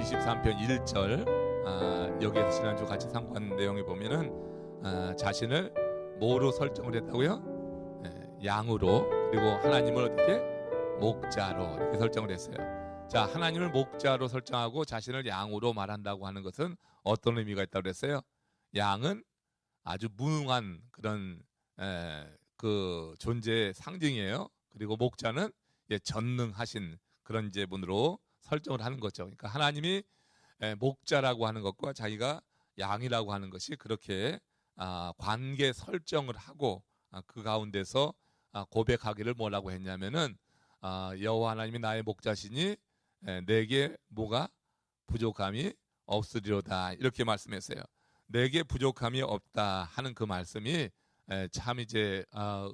23편 1절, 여기에서 지난주 같이 상고한 내용에 보면은 자신을 뭐로 설정을 했다고요? 양으로, 그리고 하나님을 어떻게? 목자로 이렇게 설정을 했어요. 자, 하나님을 목자로 설정하고 자신을 양으로 말한다고 하는 것은 어떤 의미가 있다고 그랬어요? 양은 아주 무능한 그런 그 존재의 상징이에요. 그리고 목자는 전능하신 그런 이제 분으로 설정을 하는 거죠. 그러니까 하나님이 목자라고 하는 것과 자기가 양이라고 하는 것이 그렇게 관계 설정을 하고 그 가운데서 고백하기를 뭐라고 했냐면은 여호와 하나님이 나의 목자시니 내게 뭐가 부족함이 없으리로다, 이렇게 말씀했어요. 내게 부족함이 없다 하는 그 말씀이 참 이제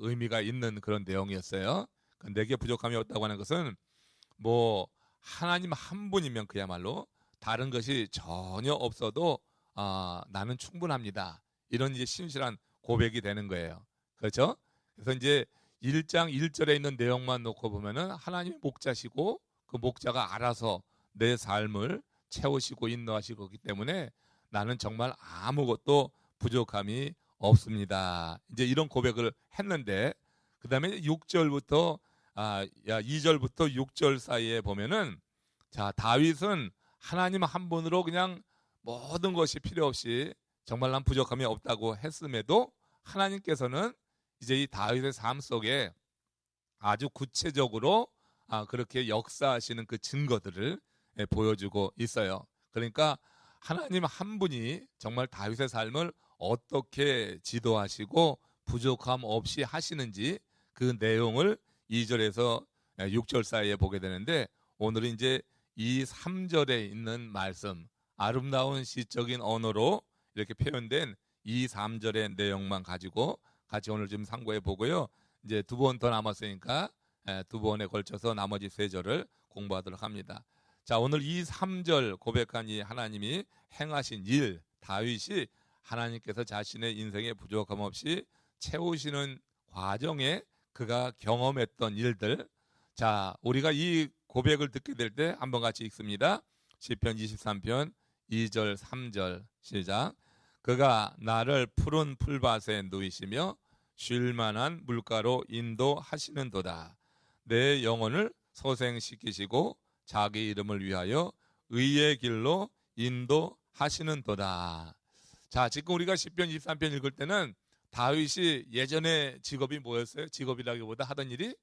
의미가 있는 그런 내용이었어요. 내게 부족함이 없다고 하는 것은 뭐 하나님 한 분이면 그야말로 다른 것이 전혀 없어도 나는 충분합니다, 이런 이제 신실한 고백이 되는 거예요. 그렇죠? 그래서 이제 1장 1절에 있는 내용만 놓고 보면은 하나님이 목자시고 그 목자가 알아서 내 삶을 채우시고 인도하시고 있기 때문에 나는 정말 아무것도 부족함이 없습니다, 이제 이런 고백을 했는데, 그 다음에 6절부터 2절부터 6절 사이에 보면은, 자, 다윗은 하나님 한 분으로 그냥 모든 것이 필요 없이 정말 난 부족함이 없다고 했음에도 하나님께서는 이제 이 다윗의 삶 속에 아주 구체적으로 그렇게 역사하시는 그 증거들을 보여주고 있어요. 그러니까 하나님 한 분이 정말 다윗의 삶을 어떻게 지도하시고 부족함 없이 하시는지 그 내용을 2절에서 6절 사이에 보게 되는데, 오늘은 이제 이 3절에 있는 말씀, 아름다운 시적인 언어로 이렇게 표현된 이 3절의 내용만 가지고 같이 오늘 좀 상고해 보고요. 이제 두 번 더 남았으니까 두 번에 걸쳐서 나머지 세 절을 공부하도록 합니다. 자, 오늘 이 3절 고백한 이 하나님이 행하신 일, 다윗이 하나님께서 자신의 인생에 부족함 없이 채우시는 과정에 그가 경험했던 일들, 자, 우리가 이 고백을 듣게 될 때 한번 같이 읽습니다. 시편 23편 2절 3절 시작. 그가 나를 푸른 풀밭에 누이시며 쉴만한 물가로 인도하시는도다. 내 영혼을 소생시키시고 자기 이름을 위하여 의의 길로 인도하시는도다. 자, 지금 우리가 시편 23편 읽을 때는 다윗이 예전에 직업이 뭐였어요? 직업이라기보다 하던 일이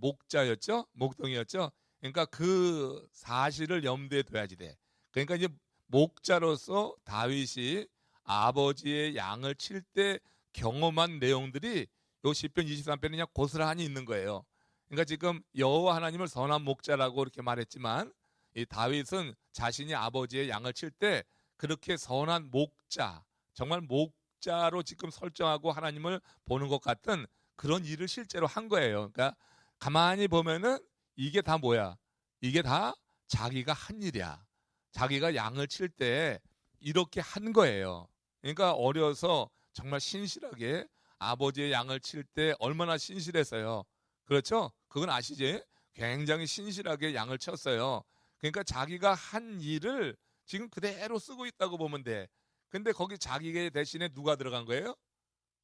목자였죠? 목동이었죠? 그러니까 그 사실을 염두에 둬야지 돼. 그러니까 이제 목자로서 다윗이 아버지의 양을 칠 때 경험한 내용들이 요 시편 23편에 그냥 고스란히 있는 거예요. 그러니까 지금 여호와 하나님을 선한 목자라고 이렇게 말했지만, 이 다윗은 자신이 아버지의 양을 칠 때 그렇게 선한 목자, 정말 목자로 지금 설정하고 하나님을 보는 것 같은 그런 일을 실제로 한 거예요. 그러니까 가만히 보면은 이게 다 뭐야? 이게 다 자기가 한 일이야. 자기가 양을 칠 때 이렇게 한 거예요. 그러니까 어려서 정말 신실하게 아버지의 양을 칠 때 얼마나 신실했어요. 그렇죠? 그건 아시지? 굉장히 신실하게 양을 쳤어요. 그러니까 자기가 한 일을 지금 그대로 쓰고 있다고 보면 돼. 근데 거기 자기 대신에 누가 들어간 거예요?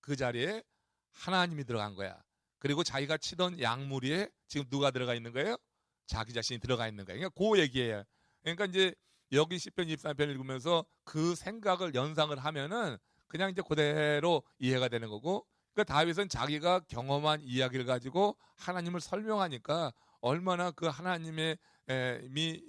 그 자리에 하나님이 들어간 거야. 그리고 자기가 치던 양무리에 지금 누가 들어가 있는 거예요? 자기 자신이 들어가 있는 거예요. 그러니까 그 얘기예요. 그러니까 이제 여기 시편 23편 읽으면서 그 생각을 연상을 하면은 그냥 이제 그대로 이해가 되는 거고, 그러니까 다윗은 자기가 경험한 이야기를 가지고 하나님을 설명하니까 얼마나 그 하나님의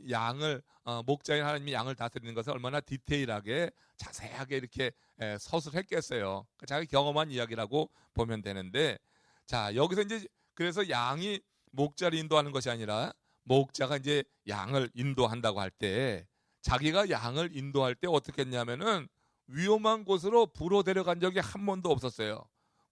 양을 목자인 하나님이 양을 다스리는 것을 얼마나 디테일하게 자세하게 이렇게 서술했겠어요. 자기 경험한 이야기라고 보면 되는데, 자, 여기서 이제 그래서 양이 목자를 인도하는 것이 아니라 목자가 이제 양을 인도한다고 할 때, 자기가 양을 인도할 때 어떻게 했냐면은 위험한 곳으로 부로 데려간 적이 한 번도 없었어요.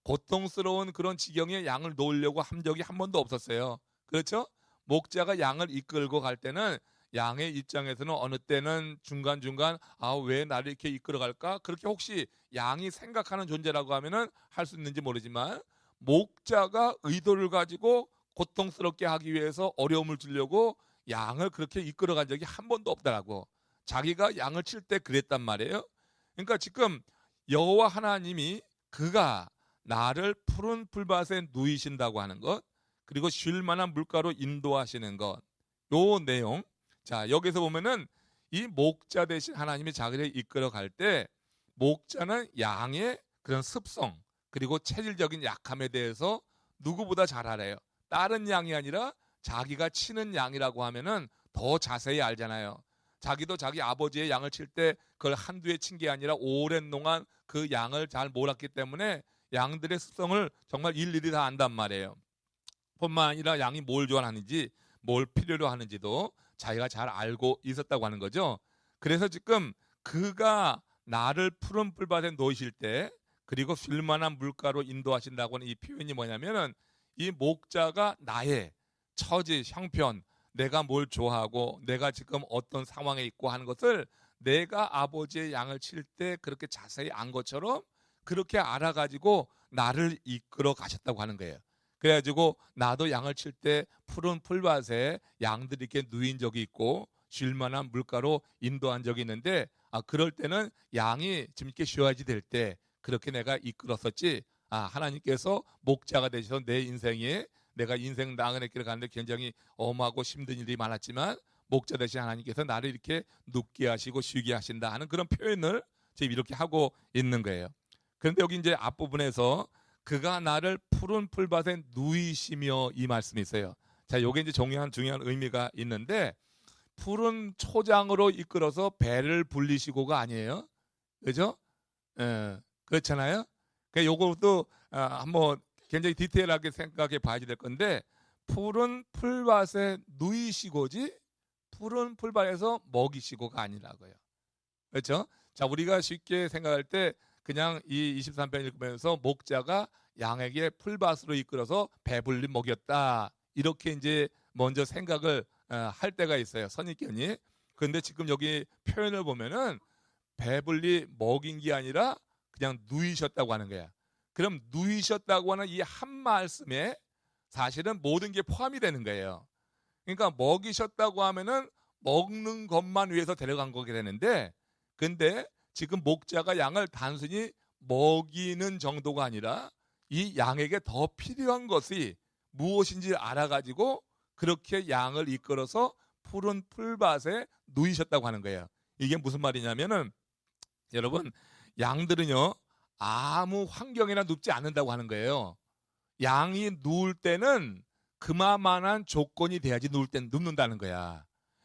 고통스러운 그런 지경에 양을 놓으려고 한 적이 한 번도 없었어요. 그렇죠? 목자가 양을 이끌고 갈 때는 양의 입장에서는 어느 때는 중간중간 왜 나를 이렇게 이끌어 갈까? 그렇게 혹시 양이 생각하는 존재라고 하면은 할 수 있는지 모르지만, 목자가 의도를 가지고 고통스럽게 하기 위해서 어려움을 주려고 양을 그렇게 이끌어간 적이 한 번도 없다라고. 자기가 양을 칠 때 그랬단 말이에요. 그러니까 지금 여호와 하나님이 그가 나를 푸른 풀밭에 누이신다고 하는 것, 그리고 쉴 만한 물가로 인도하시는 것, 요 내용. 자, 여기서 보면은 이 목자 대신 하나님이 자기를 이끌어 갈 때 목자는 양의 그런 습성 그리고 체질적인 약함에 대해서 누구보다 잘 알아요. 다른 양이 아니라 자기가 치는 양이라고 하면은 더 자세히 알잖아요. 자기도 자기 아버지의 양을 칠 때 그걸 한두 해 친 게 아니라 오랜 동안 그 양을 잘 몰았기 때문에 양들의 습성을 정말 일일이 다 안단 말이에요. 뿐만 아니라 양이 뭘 좋아하는지 뭘 필요로 하는지도 자기가 잘 알고 있었다고 하는 거죠. 그래서 지금 그가 나를 푸른 풀밭에 놓으실 때 그리고 쉴만한 물가로 인도하신다고 하는 이 표현이 뭐냐면은 이 목자가 나의 처지, 형편, 내가 뭘 좋아하고 내가 지금 어떤 상황에 있고 하는 것을 내가 아버지의 양을 칠 때 그렇게 자세히 안 것처럼 그렇게 알아가지고 나를 이끌어 가셨다고 하는 거예요. 그래가지고 나도 양을 칠 때 푸른 풀밭에 양들이 이렇게 누인 적이 있고 쉴만한 물가로 인도한 적이 있는데 그럴 때는 양이 좀 이렇게 쉬어야지 될 때 그렇게 내가 이끌었었지. 하나님께서 목자가 되셔서 내 인생에 내가 인생 나그네 길을 가는데 굉장히 엄하고 힘든 일이 많았지만 목자 되신 하나님께서 나를 이렇게 눕게 하시고 쉬게 하신다 하는 그런 표현을 지금 이렇게 하고 있는 거예요. 그런데 여기 이제 앞부분에서 그가 나를 푸른 풀밭에 누이시며 이 말씀이 있어요. 자, 요게 이제 중요한 의미가 있는데 푸른 초장으로 이끌어서 배를 불리시고가 아니에요. 그죠? 그렇잖아요. 그러니까 요것도 한번 굉장히 디테일하게 생각해 봐야 될 건데 푸른 풀밭에 누이시고지 푸른 풀밭에서 먹이시고가 아니라고요. 그렇죠? 자, 우리가 쉽게 생각할 때 그냥 이 23편 읽으면서 목자가 양에게 풀밭으로 이끌어서 배불리 먹였다 이렇게 이제 먼저 생각을 할 때가 있어요. 선입견이. 그런데 지금 여기 표현을 보면은 배불리 먹인 게 아니라 그냥 누이셨다고 하는 거야. 그럼 누이셨다고 하는 이 한 말씀에 사실은 모든 게 포함이 되는 거예요. 그러니까 먹이셨다고 하면은 먹는 것만 위해서 데려간 거게 되는데 근데 지금 목자가 양을 단순히 먹이는 정도가 아니라 이 양에게 더 필요한 것이 무엇인지 알아가지고 그렇게 양을 이끌어서 푸른 풀밭에 누이셨다고 하는 거예요. 이게 무슨 말이냐면은 여러분 양들은요 아무 환경에나 눕지 않는다고 하는 거예요. 양이 누울 때는 그만한 조건이 돼야지 누울 땐 눕는다는 거야.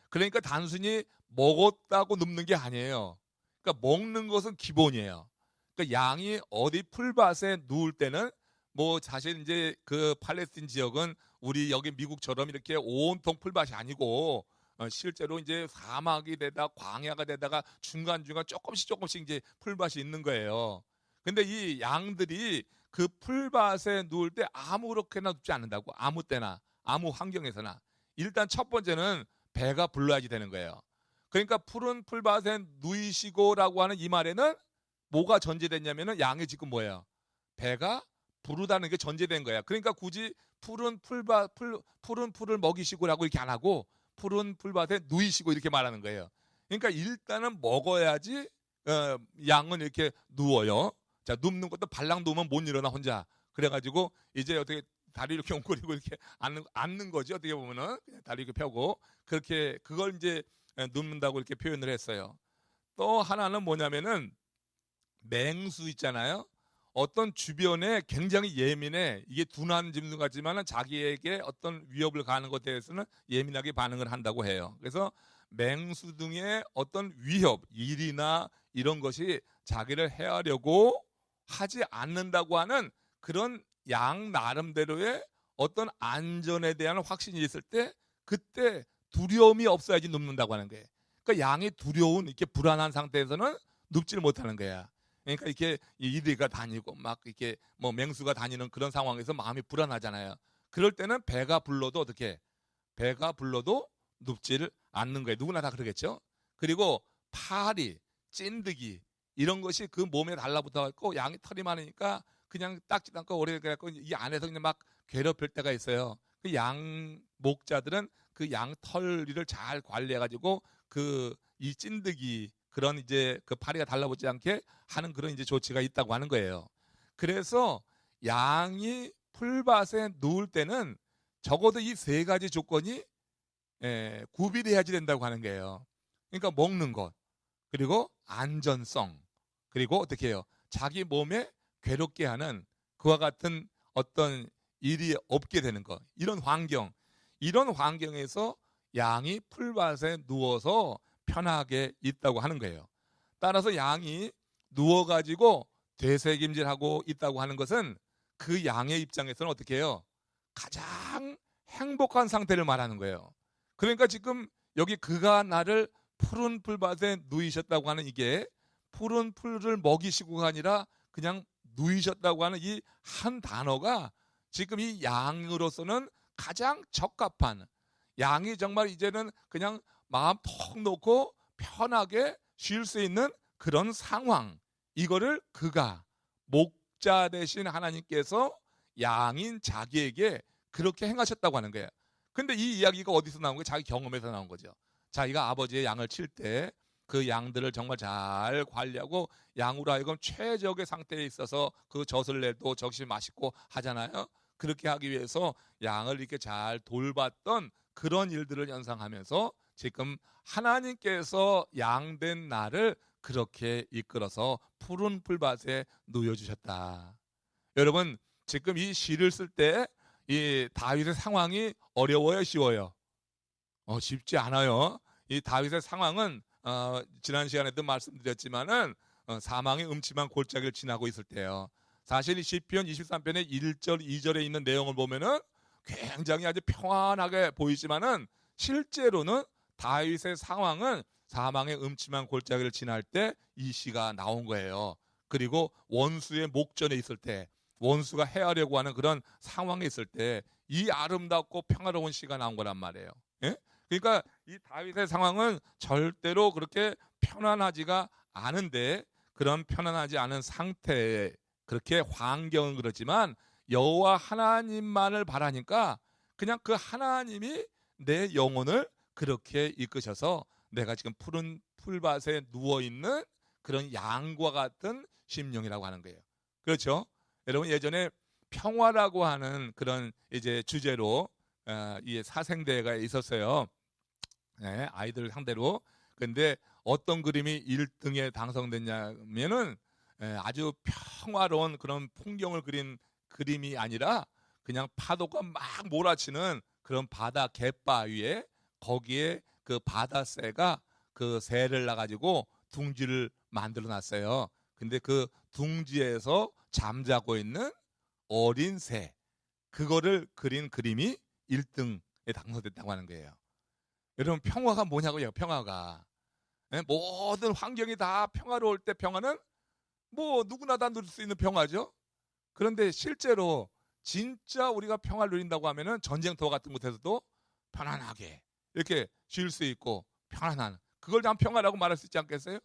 그러니까 단순히 먹었다고 눕는 게 아니에요. 그러니까 먹는 것은 기본이에요. 그러니까 양이 어디 풀밭에 누울 때는 뭐 사실 이제 그 팔레스틴 지역은 우리 여기 미국처럼 이렇게 온통 풀밭이 아니고 실제로 이제 사막이 되다 광야가 되다가 중간중간 조금씩 이제 풀밭이 있는 거예요. 근데 이 양들이 그 풀밭에 누울 때 아무렇게나 눕지 않는다고. 아무 때나 아무 환경에서나. 일단 첫 번째는 배가 불러야지 되는 거예요. 그러니까 푸른 풀밭에 누이시고라고 하는 이 말에는 뭐가 전제됐냐면은 양이 지금 뭐예요? 배가 부르다는 게 전제된 거야. 그러니까 굳이 푸른 풀을 먹이시고라고 이렇게 안 하고 푸른 풀밭에 누이시고 이렇게 말하는 거예요. 그러니까 일단은 먹어야지 양은 이렇게 누워요. 자, 눕는 것도 발랑 누우면 못 일어나 혼자. 그래가지고 이제 어떻게 다리 이렇게 옹그리고 이렇게 앉는 거지. 어떻게 보면은 그냥 다리 이렇게 펴고 그렇게 그걸 이제 눕는다고 이렇게 표현을 했어요. 또 하나는 뭐냐면은 맹수 있잖아요. 어떤 주변에 굉장히 예민해. 이게 둔한 짐승 같지만은 자기에게 어떤 위협을 가하는 것에 대해서는 예민하게 반응을 한다고 해요. 그래서 맹수 등의 어떤 위협, 일이나 이런 것이 자기를 해하려고 하지 않는다고 하는 그런 양 나름대로의 어떤 안전에 대한 확신이 있을 때 그때 두려움이 없어야지 눕는다고 하는 거예요. 그러니까 양이 두려운 이렇게 불안한 상태에서는 눕지를 못하는 거야. 그러니까 이렇게 이리가 다니고 막 이렇게 뭐 맹수가 다니는 그런 상황에서 마음이 불안하잖아요. 그럴 때는 배가 불러도 어떻게? 배가 불러도 눕지를 않는 거예요. 누구나 다 그러겠죠. 그리고 파리, 찐득이 이런 것이 그 몸에 달라붙어갖고 양이 털이 많으니까 그냥 닦지도 않고 오래 그래갖고 이 안에서 그냥 막 괴롭힐 때가 있어요. 그 양 목자들은 그 양 털리를 잘 관리해가지고 그 이 찐득이 그런 이제 그 파리가 달라붙지 않게 하는 그런 이제 조치가 있다고 하는 거예요. 그래서 양이 풀밭에 누울 때는 적어도 이 세 가지 조건이 구비돼야지 된다고 하는 거예요. 그러니까 먹는 것, 그리고 안전성, 그리고 어떻게 해요? 자기 몸에 괴롭게 하는 그와 같은 어떤 일이 없게 되는 것. 이런 환경에서 양이 풀밭에 누워서 편하게 있다고 하는 거예요. 따라서 양이 누워가지고 되새김질하고 있다고 하는 것은 그 양의 입장에서는 어떻게 해요? 가장 행복한 상태를 말하는 거예요. 그러니까 지금 여기 그가 나를 푸른 풀밭에 누이셨다고 하는 이게 푸른 풀을 먹이시고가 아니라 그냥 누이셨다고 하는 이 한 단어가 지금 이 양으로서는 가장 적합한, 양이 정말 이제는 그냥 마음 턱 놓고 편하게 쉴 수 있는 그런 상황, 이거를 그가 목자 되신 하나님께서 양인 자기에게 그렇게 행하셨다고 하는 거예요. 근데 이 이야기가 어디서 나온 거예요? 자기 경험에서 나온 거죠. 자기가 아버지의 양을 칠 때 그 양들을 정말 잘 관리하고 양으로 하여금 최적의 상태에 있어서 그 젖을 내도 적시 맛있고 하잖아요. 그렇게 하기 위해서 양을 이렇게 잘 돌봤던 그런 일들을 연상하면서 지금 하나님께서 양된 나를 그렇게 이끌어서 푸른 풀밭에 누워주셨다. 여러분, 지금 이 시를 쓸 때 이 다윗의 상황이 어려워요, 쉬워요? 쉽지 않아요. 이 다윗의 상황은 지난 시간에도 말씀드렸지만은 사망의 음침한 골짜기를 지나고 있을 때요. 사실 이 시편 23편의 1절, 2절에 있는 내용을 보면은 굉장히 아주 평안하게 보이지만은 실제로는 다윗의 상황은 사망의 음침한 골짜기를 지날 때 이 시가 나온 거예요. 그리고 원수의 목전에 있을 때, 원수가 해하려고 하는 그런 상황에 있을 때 이 아름답고 평화로운 시가 나온 거란 말이에요. 예? 그러니까 이 다윗의 상황은 절대로 그렇게 편안하지가 않은데, 그런 편안하지 않은 상태에 그렇게 환경은 그렇지만 여호와 하나님만을 바라니까 그냥 그 하나님이 내 영혼을 그렇게 이끄셔서 내가 지금 푸른 풀밭에 누워있는 그런 양과 같은 심령이라고 하는 거예요. 그렇죠? 여러분, 예전에 평화라고 하는 그런 이제 주제로 이 사생대회가 있었어요. 네, 아이들 상대로. 근데 어떤 그림이 1등에 당선됐냐면은 아주 평화로운 그런 풍경을 그린 그림이 아니라 그냥 파도가 막 몰아치는 그런 바다 갯바위에, 거기에 그 바다새가 그 새를 놔가지고 둥지를 만들어 놨어요. 근데 그 둥지에서 잠자고 있는 어린 새, 그거를 그린 그림이 1등에 당선됐다고 하는 거예요. 여러분, 평화가 뭐냐고요? 평화가 모든 환경이 다 평화로울 때 평화는 뭐 누구나 다 누릴 수 있는 평화죠. 그런데 실제로 진짜 우리가 평화를 누린다고 하면은 전쟁터 같은 곳에서도 편안하게 이렇게 쉴 수 있고 편안한, 그걸 다 평화라고 말할 수 있지 않겠어요?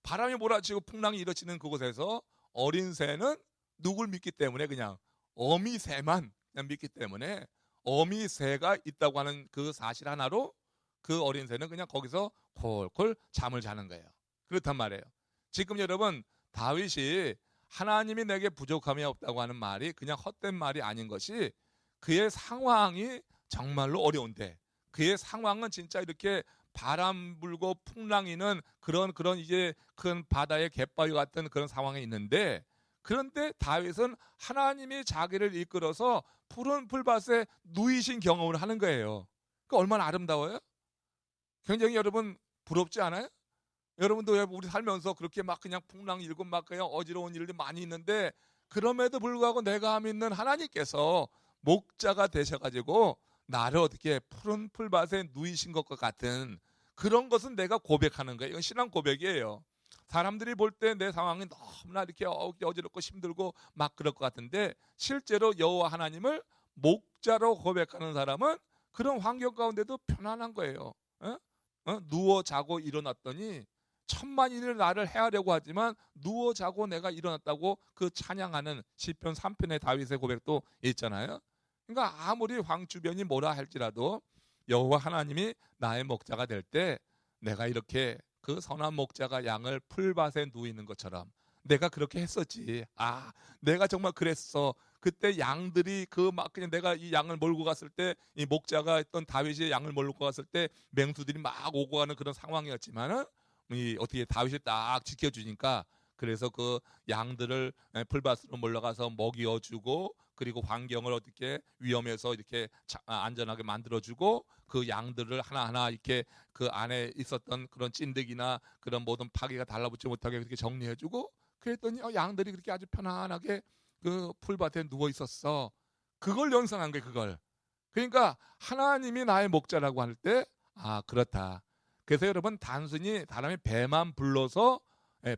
바람이 몰아치고 풍랑이 일어치는 그곳에서 어린 새는 누굴 믿기 때문에, 그냥 어미새만 그냥 믿기 때문에 어미새가 있다고 하는 그 사실 하나로 그 어린 새는 그냥 거기서 콜콜 잠을 자는 거예요. 그렇단 말이에요. 지금 여러분, 다윗이 하나님이 내게 부족함이 없다고 하는 말이 그냥 헛된 말이 아닌 것이, 그의 상황이 정말로 어려운데, 그의 상황은 진짜 이렇게 바람 불고 풍랑이는 그런 이제 큰 바다의 갯바위 같은 그런 상황에 있는데, 그런데 다윗은 하나님이 자기를 이끌어서 푸른 풀밭에 누이신 경험을 하는 거예요. 그 얼마나 아름다워요? 굉장히 여러분 부럽지 않아요? 여러분도 왜 우리 살면서 그렇게 막 그냥 풍랑 일고 막 그냥 어지러운 일들이 많이 있는데, 그럼에도 불구하고 내가 믿는 하나님께서 목자가 되셔가지고 나를 어떻게 푸른 풀밭에 누이신 것과 같은 그런 것은 내가 고백하는 거예요. 이건 신앙 고백이에요. 사람들이 볼 때 내 상황이 너무나 이렇게 어지럽고 힘들고 막 그럴 것 같은데, 실제로 여호와 하나님을 목자로 고백하는 사람은 그런 환경 가운데도 편안한 거예요. 누워 자고 일어났더니 천만인을 나를 해하려고 하지만 누워 자고 내가 일어났다고 그 찬양하는 시편 3편의 다윗의 고백도 있잖아요. 그러니까 아무리 황 주변이 뭐라 할지라도 여호와 하나님이 나의 목자가 될 때 내가 이렇게 그 선한 목자가 양을 풀밭에 누이는 것처럼 내가 그렇게 했었지. 내가 정말 그랬어. 그때 양들이 그 막 그냥 내가 이 양을 몰고 갔을 때 이 목자가 했던 다윗이 양을 몰고 갔을 때 맹수들이 막 오고 가는 그런 상황이었지만은 이 어떻게 다윗이 딱 지켜주니까 그래서 그 양들을 풀밭으로 몰러가서 먹이어주고 그리고 환경을 어떻게 위험해서 이렇게 안전하게 만들어주고 그 양들을 하나하나 이렇게 그 안에 있었던 그런 찐득이나 그런 모든 파괴가 달라붙지 못하게 그렇게 정리해주고 그랬더니 양들이 그렇게 아주 편안하게 그 풀밭에 누워 있었어. 그걸 연상한 거예요. 그걸. 그러니까 하나님이 나의 목자라고 할 때 그렇다. 그래서 여러분 단순히 사람이 배만 불러서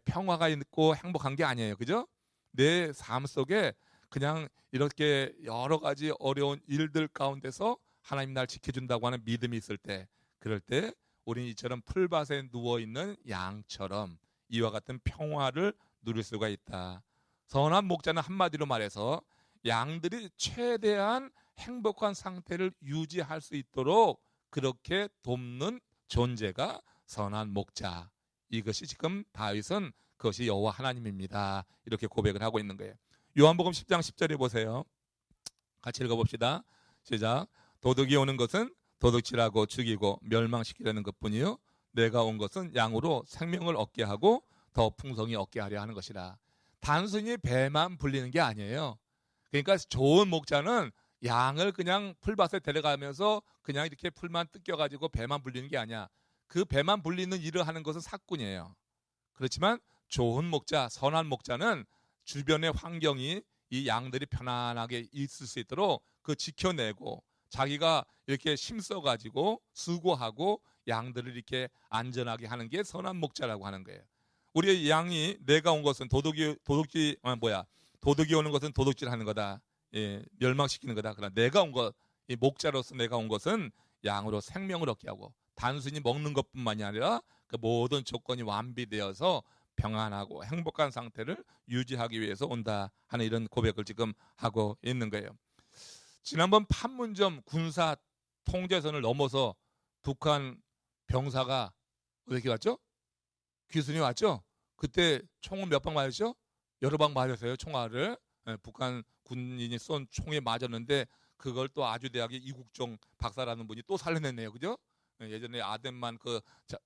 평화가 있고 행복한 게 아니에요. 그죠? 내 삶 속에 그냥 이렇게 여러 가지 어려운 일들 가운데서 하나님 날 지켜준다고 하는 믿음이 있을 때 그럴 때 우리는 이처럼 풀밭에 누워있는 양처럼 이와 같은 평화를 누릴 수가 있다. 선한 목자는 한마디로 말해서 양들이 최대한 행복한 상태를 유지할 수 있도록 그렇게 돕는 존재가 선한 목자. 이것이 지금 다윗은 그것이 여호와 하나님입니다. 이렇게 고백을 하고 있는 거예요. 요한복음 10장 10절에 보세요. 같이 읽어봅시다. 시작. 도둑이 오는 것은 도둑질하고 죽이고 멸망시키려는 것뿐이요 내가 온 것은 양으로 생명을 얻게 하고 더 풍성히 얻게 하려 하는 것이라. 단순히 배만 불리는 게 아니에요. 그러니까 좋은 목자는 양을 그냥 풀밭에 데려가면서 그냥 이렇게 풀만 뜯겨가지고 배만 불리는 게 아니야. 그 배만 불리는 일을 하는 것은 사꾼이에요. 그렇지만 좋은 목자, 선한 목자는 주변의 환경이 이 양들이 편안하게 있을 수 있도록 그 지켜내고 자기가 이렇게 힘써가지고 수고하고 양들을 이렇게 안전하게 하는 게 선한 목자라고 하는 거예요. 우리의 양이 내가 온 것은 도둑이 오는 것은 도둑질하는 거다. 멸망시키는 거다. 그러나 내가 온 것, 이 목자로서 내가 온 것은 양으로 생명을 얻게 하고 단순히 먹는 것뿐만이 아니라 그 모든 조건이 완비되어서 평안하고 행복한 상태를 유지하기 위해서 온다 하는 이런 고백을 지금 하고 있는 거예요. 지난번 판문점 군사 통제선을 넘어서 북한 병사가 어떻게 왔죠? 귀순이 왔죠? 그때 총을 몇 방 맞았죠? 여러 방 맞았어요. 총알을. 북한 군인이 쏜 총에 맞았는데 그걸 또 아주대학의 이국종 박사라는 분이 또 살려냈네요. 그죠? 예전에 아덴만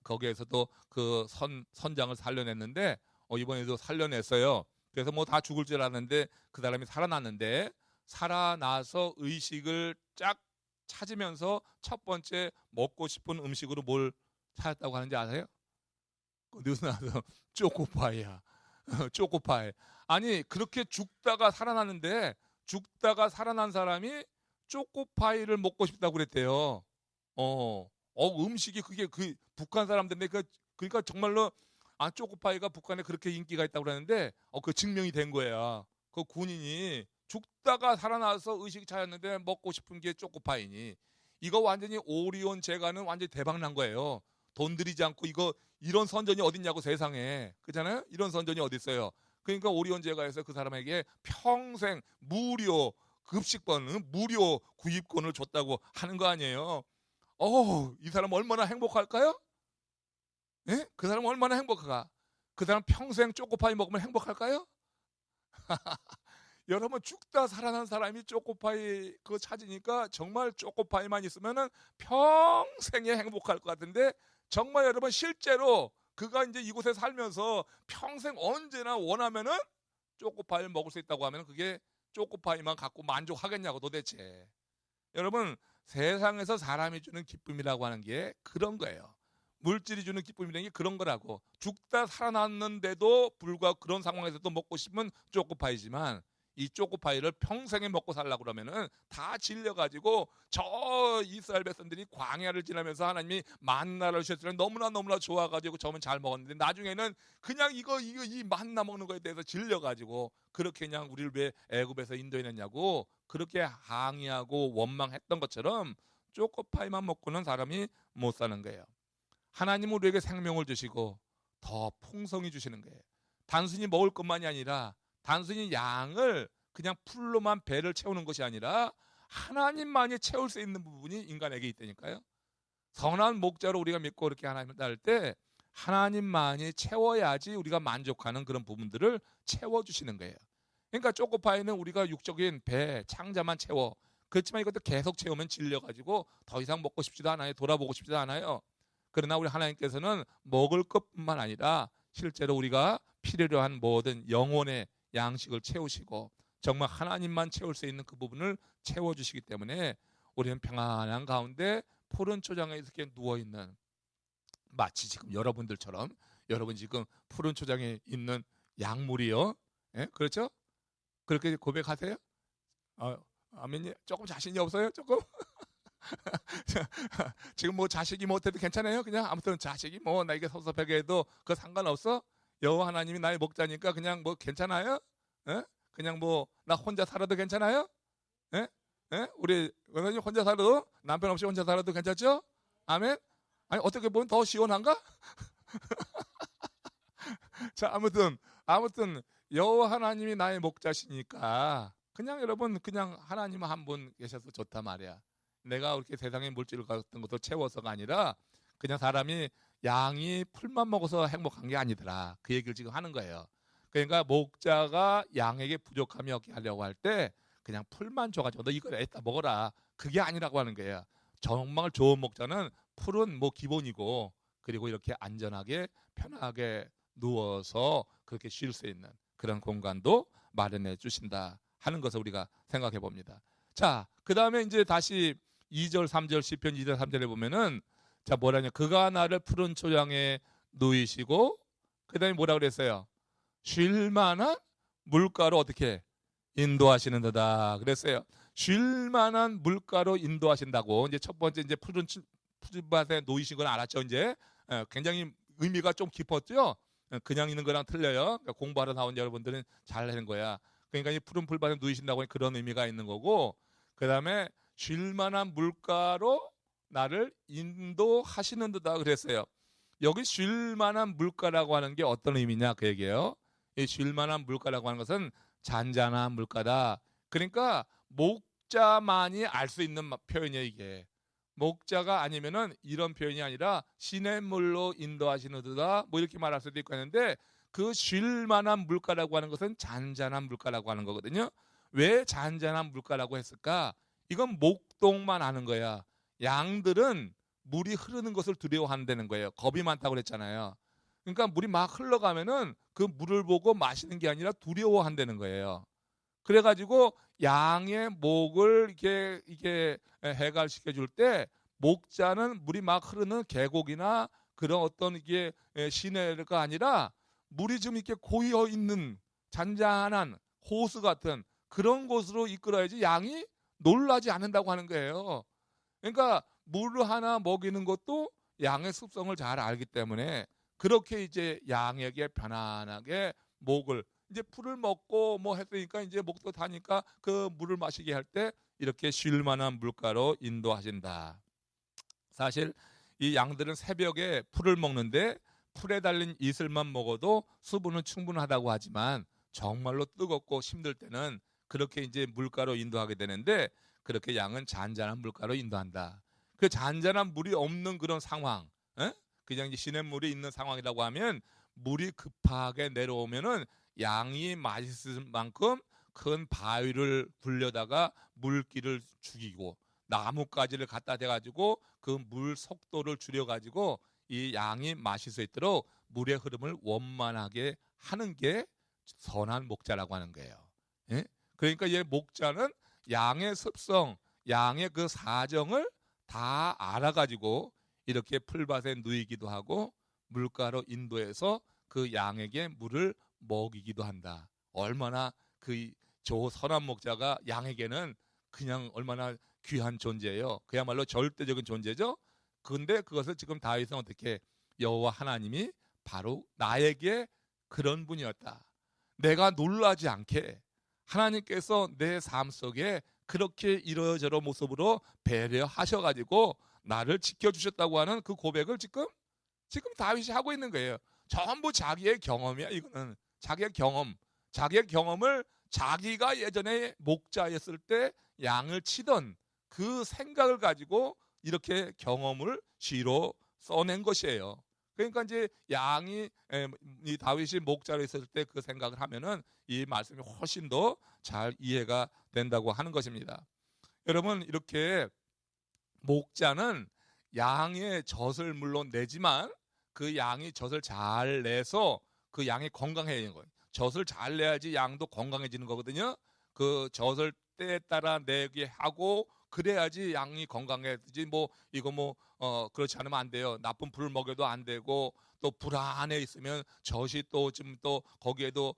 거기에서도 그 선장을 살려냈는데 이번에도 살려냈어요. 그래서 뭐 다 죽을 줄 알았는데 그 사람이 살아났는데 살아나서 의식을 쫙 찾으면서 첫 번째 먹고 싶은 음식으로 뭘 찾았다고 하는지 아세요? 뉴스 나와서 초코파이야. 초코파이. 아니 그렇게 죽다가 살아났는데 죽다가 살아난 사람이 초코파이를 먹고 싶다고 그랬대요. 음식이 그게 그 북한 사람들인데 그러니까 정말로 초코파이가 북한에 그렇게 인기가 있다고 그러는데 그 증명이 된 거야. 그 군인이 죽다가 살아나서 의식이 차였는데 먹고 싶은 게 초코파이니 이거 완전히 오리온 제가는 완전히 대박 난 거예요. 돈 들이지 않고 이런 선전이 어딨냐고 세상에. 그렇잖아요? 이런 선전이 어디 있어요? 그러니까 오리온 제가에서 그 사람에게 평생 무료 급식권, 무료 구입권을 줬다고 하는 거 아니에요? 이 사람 얼마나 행복할까요? 예? 그 사람 얼마나 행복할까? 그 사람 평생 초코파이 먹으면 행복할까요? 여러분 죽다 살아난 사람이 초코파이 그거 찾으니까 정말 초코파이만 있으면은 평생에 행복할 것 같은데 정말 여러분 실제로 그가 이제 이곳에 살면서 평생 언제나 원하면은 초코파이를 먹을 수 있다고 하면 그게 초코파이만 갖고 만족하겠냐고 도대체. 여러분 세상에서 사람이 주는 기쁨이라고 하는 게 그런 거예요. 물질이 주는 기쁨이라는 게 그런 거라고. 죽다 살아났는데도 불구하고 그런 상황에서도 먹고 싶으면 초코파이지만 이 초코파이를 평생에 먹고 살려고 그러면은 다 질려가지고 저 이스라엘 백성들이 광야를 지나면서 하나님이 만나를 주셨을 때 너무나 좋아가지고 처음엔 잘 먹었는데 나중에는 그냥 이 만나 먹는 거에 대해서 질려가지고 그렇게 그냥 우리를 왜 애굽에서 인도해냈냐고 그렇게 항의하고 원망했던 것처럼 초코파이만 먹고는 사람이 못 사는 거예요. 하나님은 우리에게 생명을 주시고 더 풍성히 주시는 거예요. 단순히 먹을 것만이 아니라 단순히 양을 그냥 풀로만 배를 채우는 것이 아니라 하나님만이 채울 수 있는 부분이 인간에게 있다니까요. 선한 목자로 우리가 믿고 그렇게 하나님을 따를 때 하나님만이 채워야지 우리가 만족하는 그런 부분들을 채워주시는 거예요. 그러니까 초코파이는 우리가 육적인 배, 창자만 채워. 그렇지만 이것도 계속 채우면 질려가지고 더 이상 먹고 싶지도 않아요. 돌아보고 싶지도 않아요. 그러나 우리 하나님께서는 먹을 것뿐만 아니라 실제로 우리가 필요로 한 모든 영혼의 양식을 채우시고 정말 하나님만 채울 수 있는 그 부분을 채워주시기 때문에 우리는 평안한 가운데 푸른 초장에 이렇게 누워있는, 마치 지금 여러분들처럼 여러분 지금 푸른 초장에 있는 약물이요. 예? 그렇죠? 그렇게 고백하세요? 아멘이 조금 자신이 없어요? 조금? 지금 뭐 자식이 못해도 괜찮아요? 그냥 아무튼 자식이 뭐 나에게 섭섭하게 해도 그거 상관없어? 여호와 하나님이 나의 목자니까 그냥 뭐 괜찮아요? 예? 그냥 뭐 나 혼자 살아도 괜찮아요? 예? 예? 우리 원장님 혼자 살아도, 남편 없이 혼자 살아도 괜찮죠? 아멘? 아니 어떻게 보면 더 시원한가? 자, 아무튼 여호와 하나님이 나의 목자시니까 그냥 여러분 그냥 하나님 한 분 계셔서 좋다 말이야. 내가 그렇게 세상의 물질 같은 것도 채워서가 아니라 그냥 사람이 양이 풀만 먹어서 행복한 게 아니더라. 그 얘기를 지금 하는 거예요. 그러니까 목자가 양에게 부족함이 없게 하려고 할 때 그냥 풀만 줘가지고 너 이거 에따 먹어라, 그게 아니라고 하는 거예요. 정말 좋은 목자는 풀은 뭐 기본이고, 그리고 이렇게 안전하게 편하게 누워서 그렇게 쉴 수 있는 그런 공간도 마련해 주신다 하는 것을 우리가 생각해 봅니다. 자, 그 다음에 이제 다시 2절 3절 시편 2절 3절에 보면은 자 뭐라냐, 그가 나를 푸른 초장에 누이시고 그 다음에 뭐라 그랬어요? 쉴 만한 물가로 어떻게 인도하시는 듯다 그랬어요. 쉴 만한 물가로 인도하신다고. 이제 첫 번째 이제 푸른 밭에 놓이신 건 알았죠. 이제 굉장히 의미가 좀 깊었죠. 그냥 있는 거랑 틀려요. 그러니까 공부하러 나온 여러분들은 잘 하는 거야. 그러니까 이 푸른 풀밭에 누이신다고 그런 의미가 있는 거고, 그 다음에 쉴 만한 물가로 나를 인도하시는 듯다 그랬어요. 여기 쉴 만한 물가라고 하는 게 어떤 의미냐 그 얘기예요. 이 쉴 만한 물가라고 하는 것은 잔잔한 물가다. 그러니까 목자만이 알 수 있는 표현이에요. 이게 목자가 아니면은 이런 표현이 아니라 시냇물로 인도하시는도다 뭐 이렇게 말할 수도 있고 하는데, 그 쉴 만한 물가라고 하는 것은 잔잔한 물가라고 하는 거거든요. 왜 잔잔한 물가라고 했을까? 이건 목동만 아는 거야. 양들은 물이 흐르는 것을 두려워한다는 거예요. 겁이 많다고 그랬잖아요. 그러니까 물이 막 흘러가면은 그 물을 보고 마시는 게 아니라 두려워한다는 거예요. 그래가지고 양의 목을 이게 해갈시켜 줄 때 목자는 물이 막 흐르는 계곡이나 그런 어떤 이게 시내가 아니라 물이 좀 이렇게 고여 있는 잔잔한 호수 같은 그런 곳으로 이끌어야지 양이 놀라지 않는다고 하는 거예요. 그러니까 물을 하나 먹이는 것도 양의 습성을 잘 알기 때문에 그렇게 이제 양에게 편안하게 목을, 이제 풀을 먹고 뭐 했으니까 이제 목도 타니까 그 물을 마시게 할 때 이렇게 쉴 만한 물가로 인도하신다. 사실 이 양들은 새벽에 풀을 먹는데 풀에 달린 이슬만 먹어도 수분은 충분하다고 하지만 정말로 뜨겁고 힘들 때는 그렇게 이제 물가로 인도하게 되는데, 그렇게 양은 잔잔한 물가로 인도한다. 그 잔잔한 물이 없는 그런 상황, 그냥 이제 시냇물이 있는 상황이라고 하면 물이 급하게 내려오면은 양이 맛있을 만큼 큰 바위를 굴려다가 물기를 죽이고 나뭇가지를 갖다 대가지고 그 물 속도를 줄여가지고 이 양이 마실 수 있도록 물의 흐름을 원만하게 하는 게 선한 목자라고 하는 거예요. 예? 그러니까 이 목자는 양의 습성, 양의 그 사정을 다 알아가지고 이렇게 풀밭에 누이기도 하고 물가로 인도해서 그 양에게 물을 먹이기도 한다. 얼마나 그 선한 목자가 양에게는 그냥 얼마나 귀한 존재예요. 그야말로 절대적인 존재죠. 그런데 그것을 지금 다윗은 어떻게, 여호와 하나님이 바로 나에게 그런 분이었다. 내가 놀라지 않게 하나님께서 내 삶 속에 그렇게 이러저러 모습으로 배려하셔가지고 나를 지켜주셨다고 하는 그 고백을 지금 다윗이 하고 있는 거예요. 전부 자기의 경험이야. 이거는 자기의 경험을 자기가 예전에 목자였을 때 양을 치던 그 생각을 가지고 이렇게 경험을 시로 써낸 것이에요. 그러니까 이제 양이 이 다윗이 목자로 있을 때 그 생각을 하면은 이 말씀이 훨씬 더 잘 이해가 된다고 하는 것입니다. 여러분, 이렇게 목자는 양의 젖을 물론 내지만 그 양이 젖을 잘 내서 그 양이 건강해지는 거예요. 젖을 잘 내야지 양도 건강해지는 거거든요. 그 젖을 때에 따라 내게 하고 그래야지 양이 건강해지지. 뭐 이거 그렇지 않으면 안 돼요. 나쁜 풀을 먹여도 안 되고, 또 불 안에 있으면 젖이 또 좀 또 거기에도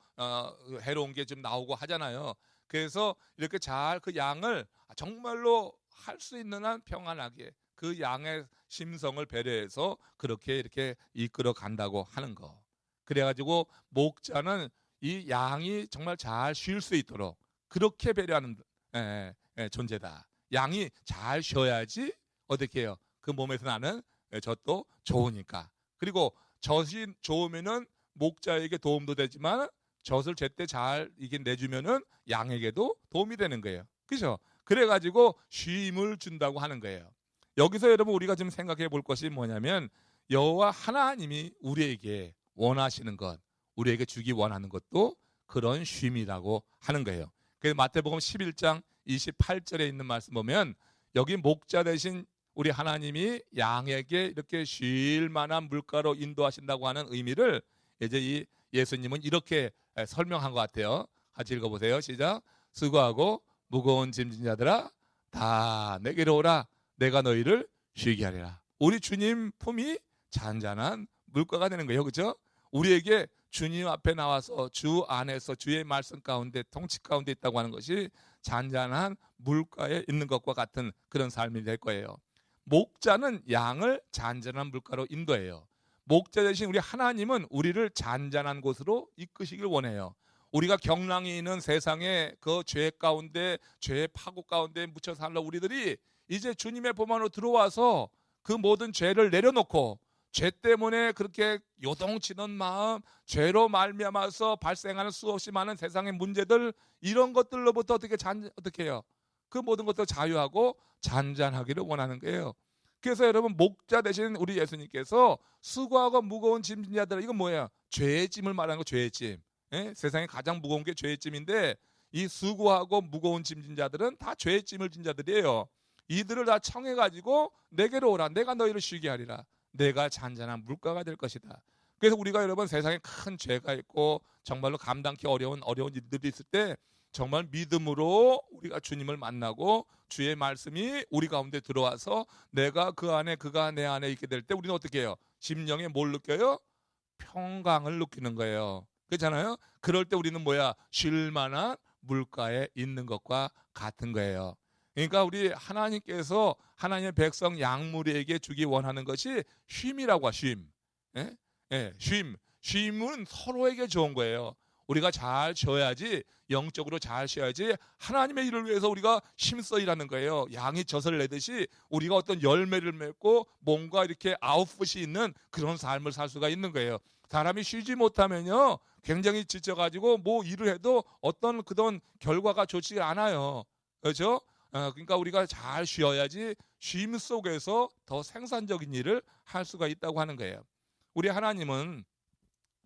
해로운 게 좀 나오고 하잖아요. 그래서 이렇게 잘 그 양을 정말로 할 수 있는 한 평안하게 그 양의 심성을 배려해서 그렇게 이렇게 이끌어 간다고 하는 거. 그래가지고 목자는 이 양이 정말 잘 쉴 수 있도록 그렇게 배려하는 존재다. 양이 잘 쉬어야지 어떻게 해요? 그 몸에서 나는 젖도 좋으니까. 그리고 젖이 좋으면은 목자에게 도움도 되지만 젖을 제때 잘 이게 내주면은 양에게도 도움이 되는 거예요. 그렇죠? 그래가지고 쉼을 준다고 하는 거예요. 여기서 여러분 우리가 지금 생각해 볼 것이 뭐냐면 여호와 하나님이 우리에게 원하시는 것, 우리에게 주기 원하는 것도 그런 쉼이라고 하는 거예요. 그래서 마태복음 11장 28절에 있는 말씀 보면 여기 목자 대신 우리 하나님이 양에게 이렇게 쉴 만한 물가로 인도하신다고 하는 의미를 이제 이 예수님은 이렇게 설명한 것 같아요. 같이 읽어보세요. 시작. 수고하고 무거운 짐진 자들아 다 내게로 오라. 내가 너희를 쉬게 하리라. 우리 주님 품이 잔잔한 물가가 되는 거예요. 그렇죠? 우리에게 주님 앞에 나와서 주 안에서 주의 말씀 가운데 통치 가운데 있다고 하는 것이 잔잔한 물가에 있는 것과 같은 그런 삶이 될 거예요. 목자는 양을 잔잔한 물가로 인도해요. 목자 대신 우리 하나님은 우리를 잔잔한 곳으로 이끄시길 원해요. 우리가 경랑이 있는 세상의 그 죄 가운데, 죄의 파국 가운데 묻혀 살러 우리들이 이제 주님의 품 안으로 들어와서 그 모든 죄를 내려놓고 죄 때문에 그렇게 요동치는 마음, 죄로 말미암아서 발생하는 수없이 많은 세상의 문제들, 이런 것들로부터 어떻게 해요? 그 모든 것들 자유하고 잔잔하기를 원하는 거예요. 그래서 여러분 목자 대신 우리 예수님께서 수고하고 무거운 짐진 자들, 이건 뭐예요? 죄의 짐을 말하는 거, 죄의 짐. 세상에 가장 무거운 게 죄의 짐인데 이 수고하고 무거운 짐진 자들은 다 죄의 짐을 진 자들이에요. 이들을 다 청해가지고 내게로 오라. 내가 너희를 쉬게 하리라. 내가 잔잔한 물가가 될 것이다. 그래서 우리가 여러분 세상에 큰 죄가 있고 정말로 감당하기 어려운 일들이 있을 때 정말 믿음으로 우리가 주님을 만나고 주의 말씀이 우리 가운데 들어와서 내가 그 안에 그가 내 안에 있게 될 때 우리는 어떻게 해요? 심령에 뭘 느껴요? 평강을 느끼는 거예요. 그렇잖아요? 그럴 때 우리는 쉴 만한 물가에 있는 것과 같은 거예요. 그러니까 우리 하나님께서 하나님의 백성 양무리에게 주기 원하는 것이 쉼이라고 쉼. 쉼은 서로에게 좋은 거예요. 우리가 잘 쉬어야지, 영적으로 잘 쉬어야지 하나님의 일을 위해서 우리가 힘써 일하는 거예요. 양이 젖을 내듯이 우리가 어떤 열매를 맺고 뭔가 이렇게 아웃풋이 있는 그런 삶을 살 수가 있는 거예요. 사람이 쉬지 못하면요 굉장히 지쳐가지고 뭐 일을 해도 어떤 그런 결과가 좋지 않아요. 그렇죠? 그러니까 우리가 잘 쉬어야지 쉼 속에서 더 생산적인 일을 할 수가 있다고 하는 거예요. 우리 하나님은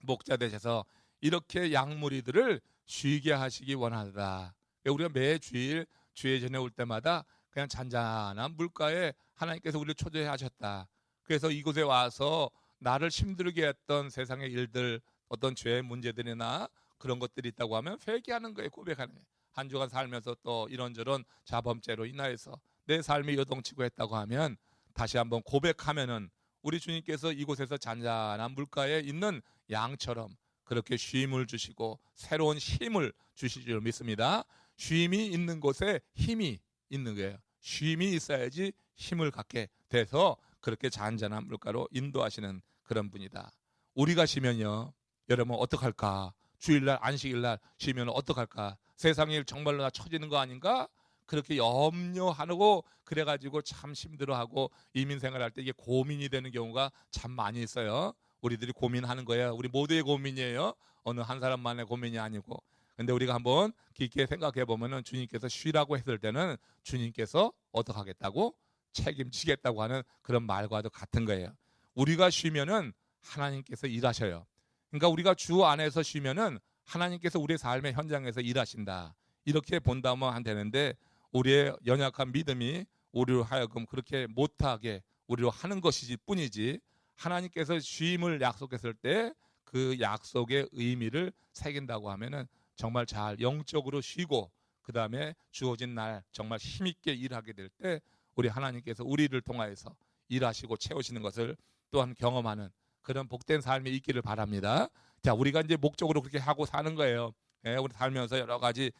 목자 되셔서 이렇게 양무리들을 쉬게 하시기 원하다. 우리가 매 주일 주의 전에 올 때마다 그냥 잔잔한 물가에 하나님께서 우리를 초대하셨다. 그래서 이곳에 와서 나를 힘들게 했던 세상의 일들, 어떤 죄의 문제들이나 그런 것들이 있다고 하면 회개하는 거예요. 고백하는 거예요. 한 주간 살면서 또 이런저런 자범죄로 인하여서 내 삶이 요동치고 했다고 하면 다시 한번 고백하면은 우리 주님께서 이곳에서 잔잔한 물가에 있는 양처럼 그렇게 쉼을 주시고 새로운 힘을 주실 줄 믿습니다. 쉼이 있는 곳에 힘이 있는 거예요. 쉼이 있어야지 힘을 갖게 돼서 그렇게 잔잔한 물가로 인도하시는 그런 분이다. 우리가 쉬면요 여러분 어떡할까? 주일날 안식일날 쉬면 어떡할까? 세상에 정말로 나 처지는 거 아닌가? 그렇게 염려하고 그래가지고 참 힘들어하고 이민생활할 때 이게 고민이 되는 경우가 참 많이 있어요. 우리들이 고민하는 거예요. 우리 모두의 고민이에요. 어느 한 사람만의 고민이 아니고. 근데 우리가 한번 깊게 생각해 보면은 주님께서 쉬라고 했을 때는 주님께서 어떻게 하겠다고? 책임지겠다고 하는 그런 말과도 같은 거예요. 우리가 쉬면은 하나님께서 일하셔요. 그러니까 우리가 주 안에서 쉬면은 하나님께서 우리의 삶의 현장에서 일하신다. 이렇게 본다면 되는데 우리의 연약한 믿음이 우리로 하여금 그렇게 못하게 우리로 하는 것이지 뿐이지, 하나님께서 쉼을 약속했을 때 그 약속의 의미를 새긴다고 하면은 정말 잘 영적으로 쉬고 그 다음에 주어진 날 정말 힘있게 일하게 될 때 우리 하나님께서 우리를 통하여서 일하시고 채우시는 것을 또한 경험하는 그런 복된 삶이 있기를 바랍니다. 자, 우리가 이제 목적으로 그렇게 하고 사는 거예요. 우리 살면서 여러 가지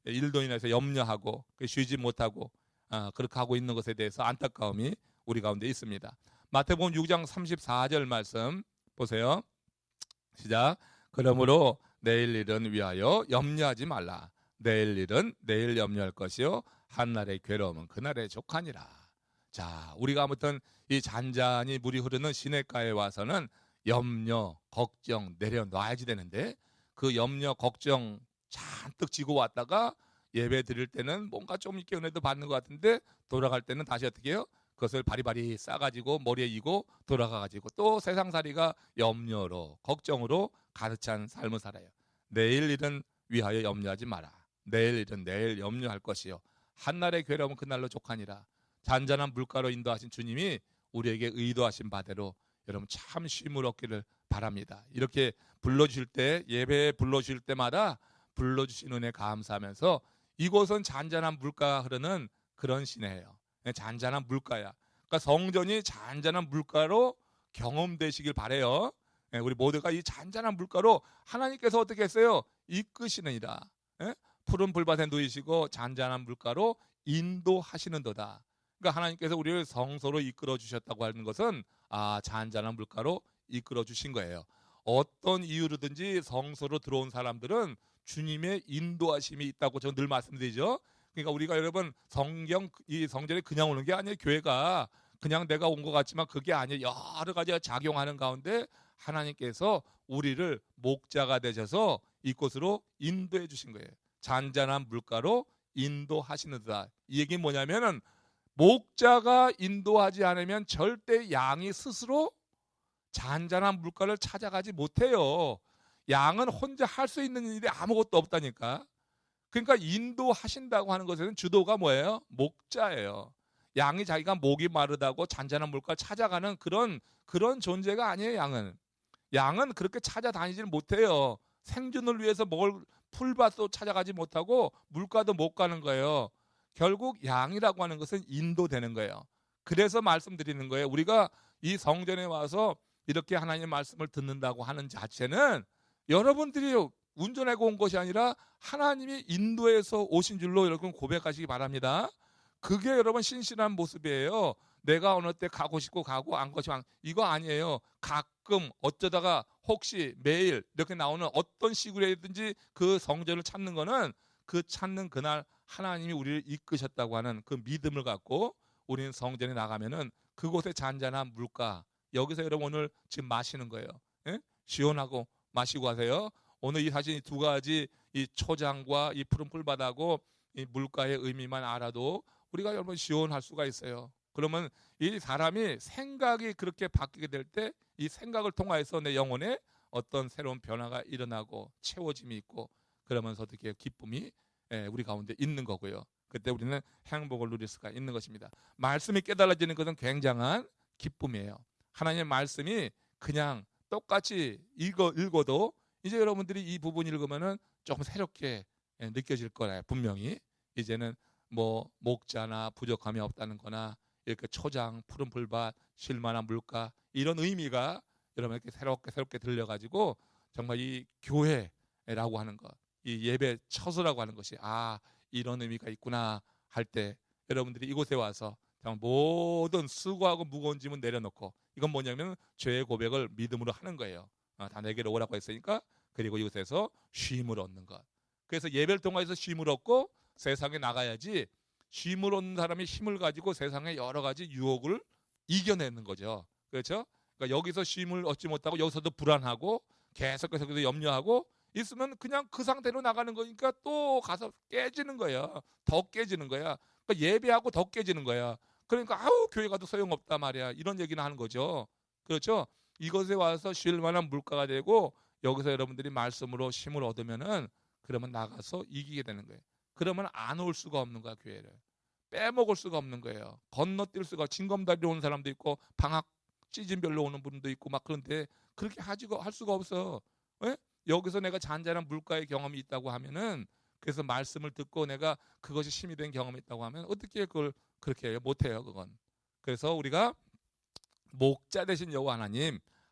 일도 인해서 염려하고 쉬지 못하고 그렇게 하고 있는 것에 대해서 안타까움이 우리 가운데 있습니다. 마태복음 6장 34절 말씀 보세요. 시작. 그러므로 내일 일은 위하여 염려하지 말라. 내일 일은 내일 염려할 것이요 한날의 괴로움은 그날의 족하니라. 자, 우리가 아무튼 이 잔잔히 물이 흐르는 시냇가에 와서는 염려, 걱정 내려놔야지 되는데 그 염려, 걱정 잔뜩 지고 왔다가 예배 드릴 때는 뭔가 좀 이렇게 은혜도 받는 것 같은데 돌아갈 때는 다시 어떻게 해요? 그것을 바리바리 싸가지고 머리에 이고 돌아가가지고 또 세상살이가 염려로 걱정으로 가득 찬 삶을 살아요. 내일 일은 위하여 염려하지 마라. 내일 일은 내일 염려할 것이요 한날의 괴로움은 그날로 족하니라. 잔잔한 물가로 인도하신 주님이 우리에게 의도하신 바대로 여러분 참 쉼을 얻기를 바랍니다. 이렇게 불러주실 때, 예배에 불러주실 때마다 불러주신 은혜 감사하면서 이곳은 잔잔한 물가가 흐르는 그런 시내예요. 잔잔한 물가야. 그러니까 성전이 잔잔한 물가로 경험되시길 바래요. 우리 모두가 이 잔잔한 물가로 하나님께서 어떻게 했어요? 이끄시느니라. 푸른 불밭에 누이시고 잔잔한 물가로 인도하시는도다. 그러니까 하나님께서 우리를 성소로 이끌어 주셨다고 하는 것은 잔잔한 물가로 이끌어 주신 거예요. 어떤 이유로든지 성소로 들어온 사람들은 주님의 인도하심이 있다고 저는 늘 말씀드리죠. 그러니까 우리가 여러분 이 성전에 그냥 오는 게 아니에요. 교회가 그냥 내가 온 것 같지만 그게 아니에요. 여러 가지가 작용하는 가운데 하나님께서 우리를 목자가 되셔서 이곳으로 인도해 주신 거예요. 잔잔한 물가로 인도하시는다. 이 얘기는 뭐냐면은 목자가 인도하지 않으면 절대 양이 스스로 잔잔한 물가를 찾아가지 못해요. 양은 혼자 할 수 있는 일이 아무것도 없다니까. 그러니까 인도하신다고 하는 것에는 주도가 뭐예요? 목자예요. 양이 자기가 목이 마르다고 잔잔한 물가를 찾아가는 그런 존재가 아니에요. 양은 그렇게 찾아다니질 못해요. 생존을 위해서 먹을 풀밭도 찾아가지 못하고 물가도 못 가는 거예요. 결국 양이라고 하는 것은 인도되는 거예요. 그래서 말씀드리는 거예요. 우리가 이 성전에 와서 이렇게 하나님의 말씀을 듣는다고 하는 자체는 여러분들이 운전하고 온 것이 아니라 하나님이 인도해서 오신 줄로 여러분 고백하시기 바랍니다. 그게 여러분 신실한 모습이에요. 내가 어느 때 가고 싶고 가고 안 것이 이거 아니에요. 가끔 어쩌다가 혹시 매일 이렇게 나오는 어떤 시구라든지 그 성전을 찾는 거는 그 찾는 그날 하나님이 우리를 이끄셨다고 하는 그 믿음을 갖고 우리는 성전에 나가면은 그곳에 잔잔한 물가, 여기서 여러분 오늘 지금 마시는 거예요. 시원하고 마시고 가세요. 오늘 이 사실 두 가지 이 초장과 이 푸른 풀바다고 이 물가의 의미만 알아도 우리가 여러분 시원할 수가 있어요. 그러면 이 사람이 생각이 그렇게 바뀌게 될 때 이 생각을 통해서 내 영혼에 어떤 새로운 변화가 일어나고 채워짐이 있고 그러면서 어떻게 기쁨이 우리 가운데 있는 거고요. 그때 우리는 행복을 누릴 수가 있는 것입니다. 말씀이 깨달아지는 것은 굉장한 기쁨이에요. 하나님의 말씀이 그냥 똑같이 읽어도 이제 여러분들이 이 부분 읽으면은 조금 새롭게 느껴질 거예요. 분명히 이제는 뭐 목자나 부족함이 없다는 거나 이렇게 초장, 푸른 풀밭, 쉴만한 물가 이런 의미가 여러분에게 새롭게 들려가지고 정말 이 교회라고 하는 것, 이 예배 처소라고 하는 것이 이런 의미가 있구나 할 때 여러분들이 이곳에 와서 정말 모든 수고하고 무거운 짐은 내려놓고 이건 뭐냐면 죄의 고백을 믿음으로 하는 거예요. 다 내게로 오라고 했으니까. 그리고 이곳에서 쉼을 얻는 것. 그래서 예배를 통해서 쉼을 얻고 세상에 나가야지 쉼을 얻는 사람이 힘을 가지고 세상의 여러 가지 유혹을 이겨내는 거죠. 그렇죠? 그러니까 여기서 쉼을 얻지 못하고 여기서도 불안하고 계속해서 염려하고 있으면 그냥 그 상태로 나가는 거니까 또 가서 깨지는 거예요. 더 깨지는 거야. 그러니까 예배하고 더 깨지는 거야. 그러니까 아우 교회 가도 소용없다 말이야. 이런 얘기는 하는 거죠. 그렇죠? 이것에 와서 쉴 만한 물가가 되고 여기서 여러분들이 말씀으로 힘을 얻으면은 그러면 나가서 이기게 되는 거예요. 그러면 안 올 수가 없는 거야, 교회를. 빼먹을 수가 없는 거예요. 건너뛸 수가, 징검다리로 오는 사람도 있고 방학 시즌별로 오는 분도 있고 막 그런데 그렇게 할 수가 없어. 왜? 여기서 내가 잔잔한 물가의 경험이 있다고 하면은 그래서 말씀을 듣고 내가 그것이 힘이 된 경험이 있다고 하면 어떻게 그걸 그렇게 해요? 못해요, 그건. 그래서 우리가 목자 되신 여호와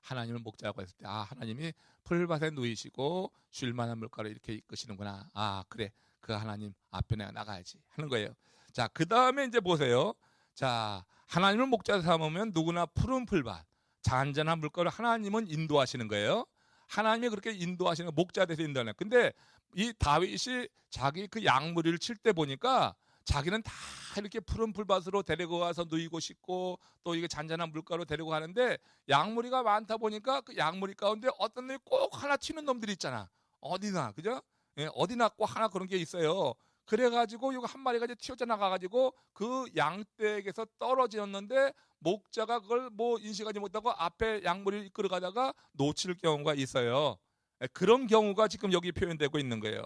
하나님을 목자라고 했을 때 하나님이 풀밭에 누이시고 쉴 만한 물가를 이렇게 이끄시는구나. 그래. 그 하나님 앞에 내가 나가야지 하는 거예요. 자, 그 다음에 이제 보세요. 자, 하나님을 목자 삼으면 누구나 푸른 풀밭, 잔잔한 물가를 하나님은 인도하시는 거예요. 하나님이 그렇게 인도하시는 목자 돼서 인도하는. 근데 이 다윗이 자기 그 양무리를 칠 때 보니까 자기는 다 이렇게 푸른 풀밭으로 데리고 가서 누이고 싶고 또 이게 잔잔한 물가로 데리고 가는데 양무리가 많다 보니까 그 양무리 가운데 어떤 놈이 꼭 하나 튀는 놈들이 있잖아. 어디나, 그죠? 예, 어디나 꼭 하나 그런 게 있어요. 그래가지고 이거 한 마리가 이제 튀어져 나가가지고 그 양떼에게서 떨어졌는데 목자가 그걸 뭐 인식하지 못하고 앞에 양무리를 이끌어 가다가 놓칠 경우가 있어요. 예, 그런 경우가 지금 여기 표현되고 있는 거예요.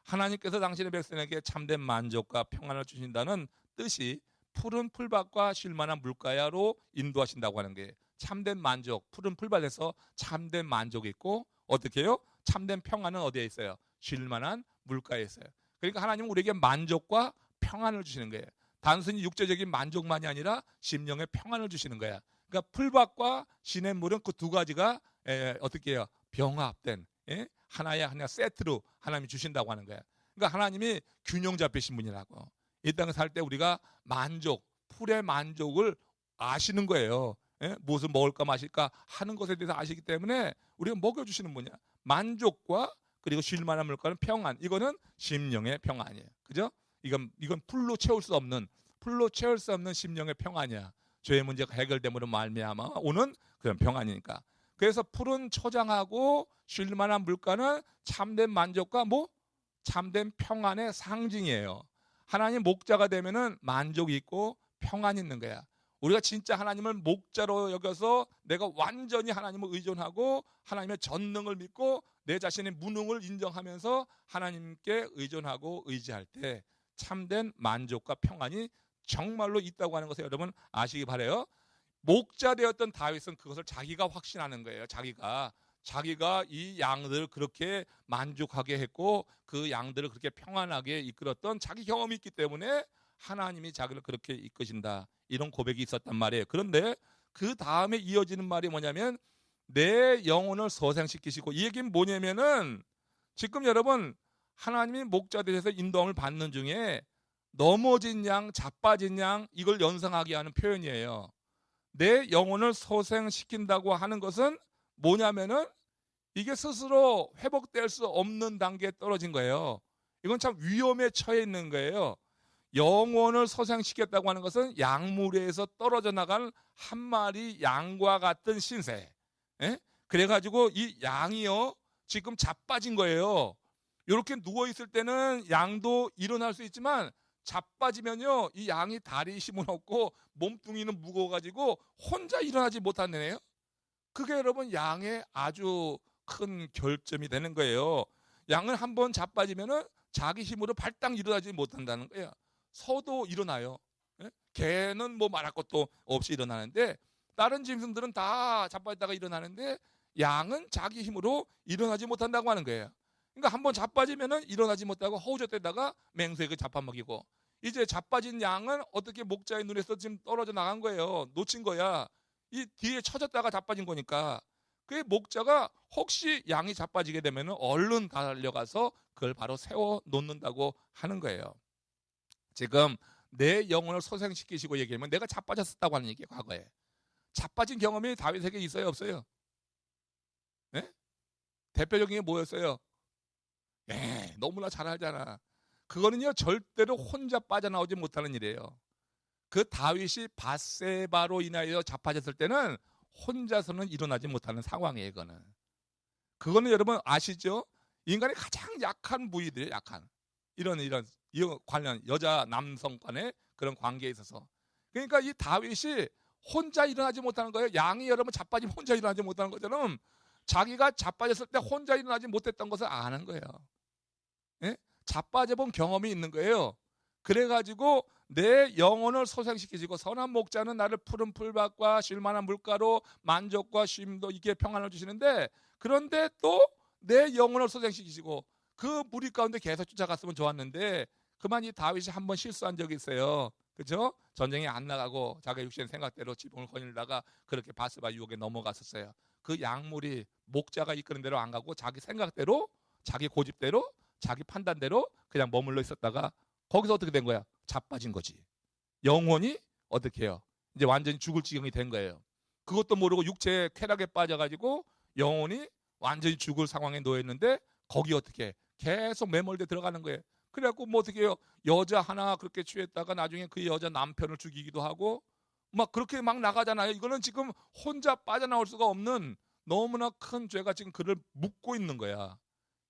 하나님께서 당신의 백성에게 참된 만족과 평안을 주신다는 뜻이 푸른 풀밭과 쉴 만한 물가야로 인도하신다고 하는 게 참된 만족, 푸른 풀밭에서 참된 만족이 있고 어떻게 해요? 참된 평안은 어디에 있어요? 쉴 만한 물가에 있어요. 그러니까 하나님은 우리에게 만족과 평안을 주시는 거예요. 단순히 육체적인 만족만이 아니라 심령의 평안을 주시는 거야. 그러니까 풀밭과 시냇물은 그 두 가지가 어떻게 해요? 병합된 하나의 하나 세트로 하나님이 주신다고 하는 거야. 그러니까 하나님이 균형 잡히신 분이라고. 이 땅에 살 때 우리가 만족, 풀의 만족을 아시는 거예요. 무엇을 먹을까 마실까 하는 것에 대해서 아시기 때문에 우리가 먹여주시는 분이야. 만족과 그리고 쉴 만한 물가는 평안. 이거는 심령의 평안이에요. 그죠? 이건 풀로 채울 수 없는 심령의 평안이야. 죄의 문제가 해결됨으로 말미암아 오는 그런 평안이니까. 그래서 푸른 초장하고 쉴 만한 물가는 참된 만족과 참된 평안의 상징이에요. 하나님 목자가 되면은 만족이 있고 평안이 있는 거야. 우리가 진짜 하나님을 목자로 여겨서 내가 완전히 하나님을 의존하고 하나님의 전능을 믿고 내 자신의 무능을 인정하면서 하나님께 의존하고 의지할 때 참된 만족과 평안이 정말로 있다고 하는 것을 여러분 아시기 바라요. 목자 되었던 다윗은 그것을 자기가 확신하는 거예요. 자기가 이 양들을 그렇게 만족하게 했고 그 양들을 그렇게 평안하게 이끌었던 자기 경험이 있기 때문에 하나님이 자기를 그렇게 이끄신다. 이런 고백이 있었단 말이에요. 그런데 그 다음에 이어지는 말이 뭐냐면 내 영혼을 소생시키시고, 이 얘기는 뭐냐면은 지금 여러분 하나님이 목자 되셔서 인도함을 받는 중에 넘어진 양, 자빠진 양 이걸 연상하게 하는 표현이에요. 내 영혼을 소생시킨다고 하는 것은 뭐냐면은 이게 스스로 회복될 수 없는 단계에 떨어진 거예요. 이건 참 위험에 처해 있는 거예요. 영혼을 소생시켰다고 하는 것은 양무리에서 떨어져 나간 한 마리 양과 같은 신세. 그래가지고 이 양이요 지금 자빠진 거예요. 이렇게 누워 있을 때는 양도 일어날 수 있지만 자빠지면요 이 양이 다리 힘은 없고 몸뚱이는 무거워가지고 혼자 일어나지 못하는 애예요. 그게 여러분 양의 아주 큰 결점이 되는 거예요. 양은 한번 자빠지면은 자기 힘으로 발딱 일어나지 못한다는 거예요. 서도 일어나요. 개는 뭐 말할 것도 없이 일어나는데 다른 짐승들은 다 자빠졌다가 일어나는데 양은 자기 힘으로 일어나지 못한다고 하는 거예요. 그러니까 한번 자빠지면은 일어나지 못하고 허우적대다가 맹수에게 잡아먹이고, 이제 자빠진 양은 어떻게 목자의 눈에서 지금 떨어져 나간 거예요. 놓친 거야. 이 뒤에 쳐졌다가 자빠진 거니까. 그 목자가 혹시 양이 자빠지게 되면은 얼른 달려가서 그걸 바로 세워 놓는다고 하는 거예요. 지금 내 영혼을 소생시키시고 얘기하면 내가 자빠졌었다고 하는 얘기예요. 과거에 자빠진 경험이 다윗에게 있어요, 없어요? 대표적인 게 뭐였어요? 너무나 잘 알잖아. 그거는요 절대로 혼자 빠져나오지 못하는 일이에요. 그 다윗이 밧세바로 인하여 자빠졌을 때는 혼자서는 일어나지 못하는 상황이에요. 그거는 여러분 아시죠? 인간의 가장 약한 부위들이에요. 약한 이런 관련 여자 남성 간의 그런 관계에 있어서. 그러니까 이 다윗이 혼자 일어나지 못하는 거예요. 양이 여러분 자빠지면 혼자 일어나지 못하는 것처럼 자기가 자빠졌을 때 혼자 일어나지 못했던 것을 아는 거예요. 예? 자빠져 본 경험이 있는 거예요. 그래가지고 내 영혼을 소생시키시고, 선한 목자는 나를 푸른 풀밭과 쉴만한 물가로 만족과 쉼도 있게 평안을 주시는데, 그런데 또 내 영혼을 소생시키시고 그 무리 가운데 계속 쫓아갔으면 좋았는데, 그만 이 다윗이 한번 실수한 적이 있어요. 그죠? 전쟁에 안 나가고 자기 육신의 생각대로 지붕을 거닐다가 그렇게 바스바 유혹에 넘어갔었어요. 그 약물이 목자가 이끄는 대로 안 가고 자기 생각대로, 자기 고집대로, 자기 판단대로 그냥 머물러 있었다가 거기서 어떻게 된 거야? 자빠진 거지. 영혼이 어떻게 해요? 이제 완전히 죽을 지경이 된 거예요. 그것도 모르고 육체의 쾌락에 빠져가지고 영혼이 완전히 죽을 상황에 놓였는데, 거기 어떻게 해? 계속 매몰돼 들어가는 거예요. 그래갖고 뭐 어떻게 해요? 여자 하나 그렇게 취했다가 나중에 그 여자 남편을 죽이기도 하고 막 그렇게 막 나가잖아요. 이거는 지금 혼자 빠져나올 수가 없는 너무나 큰 죄가 지금 그를 묶고 있는 거야.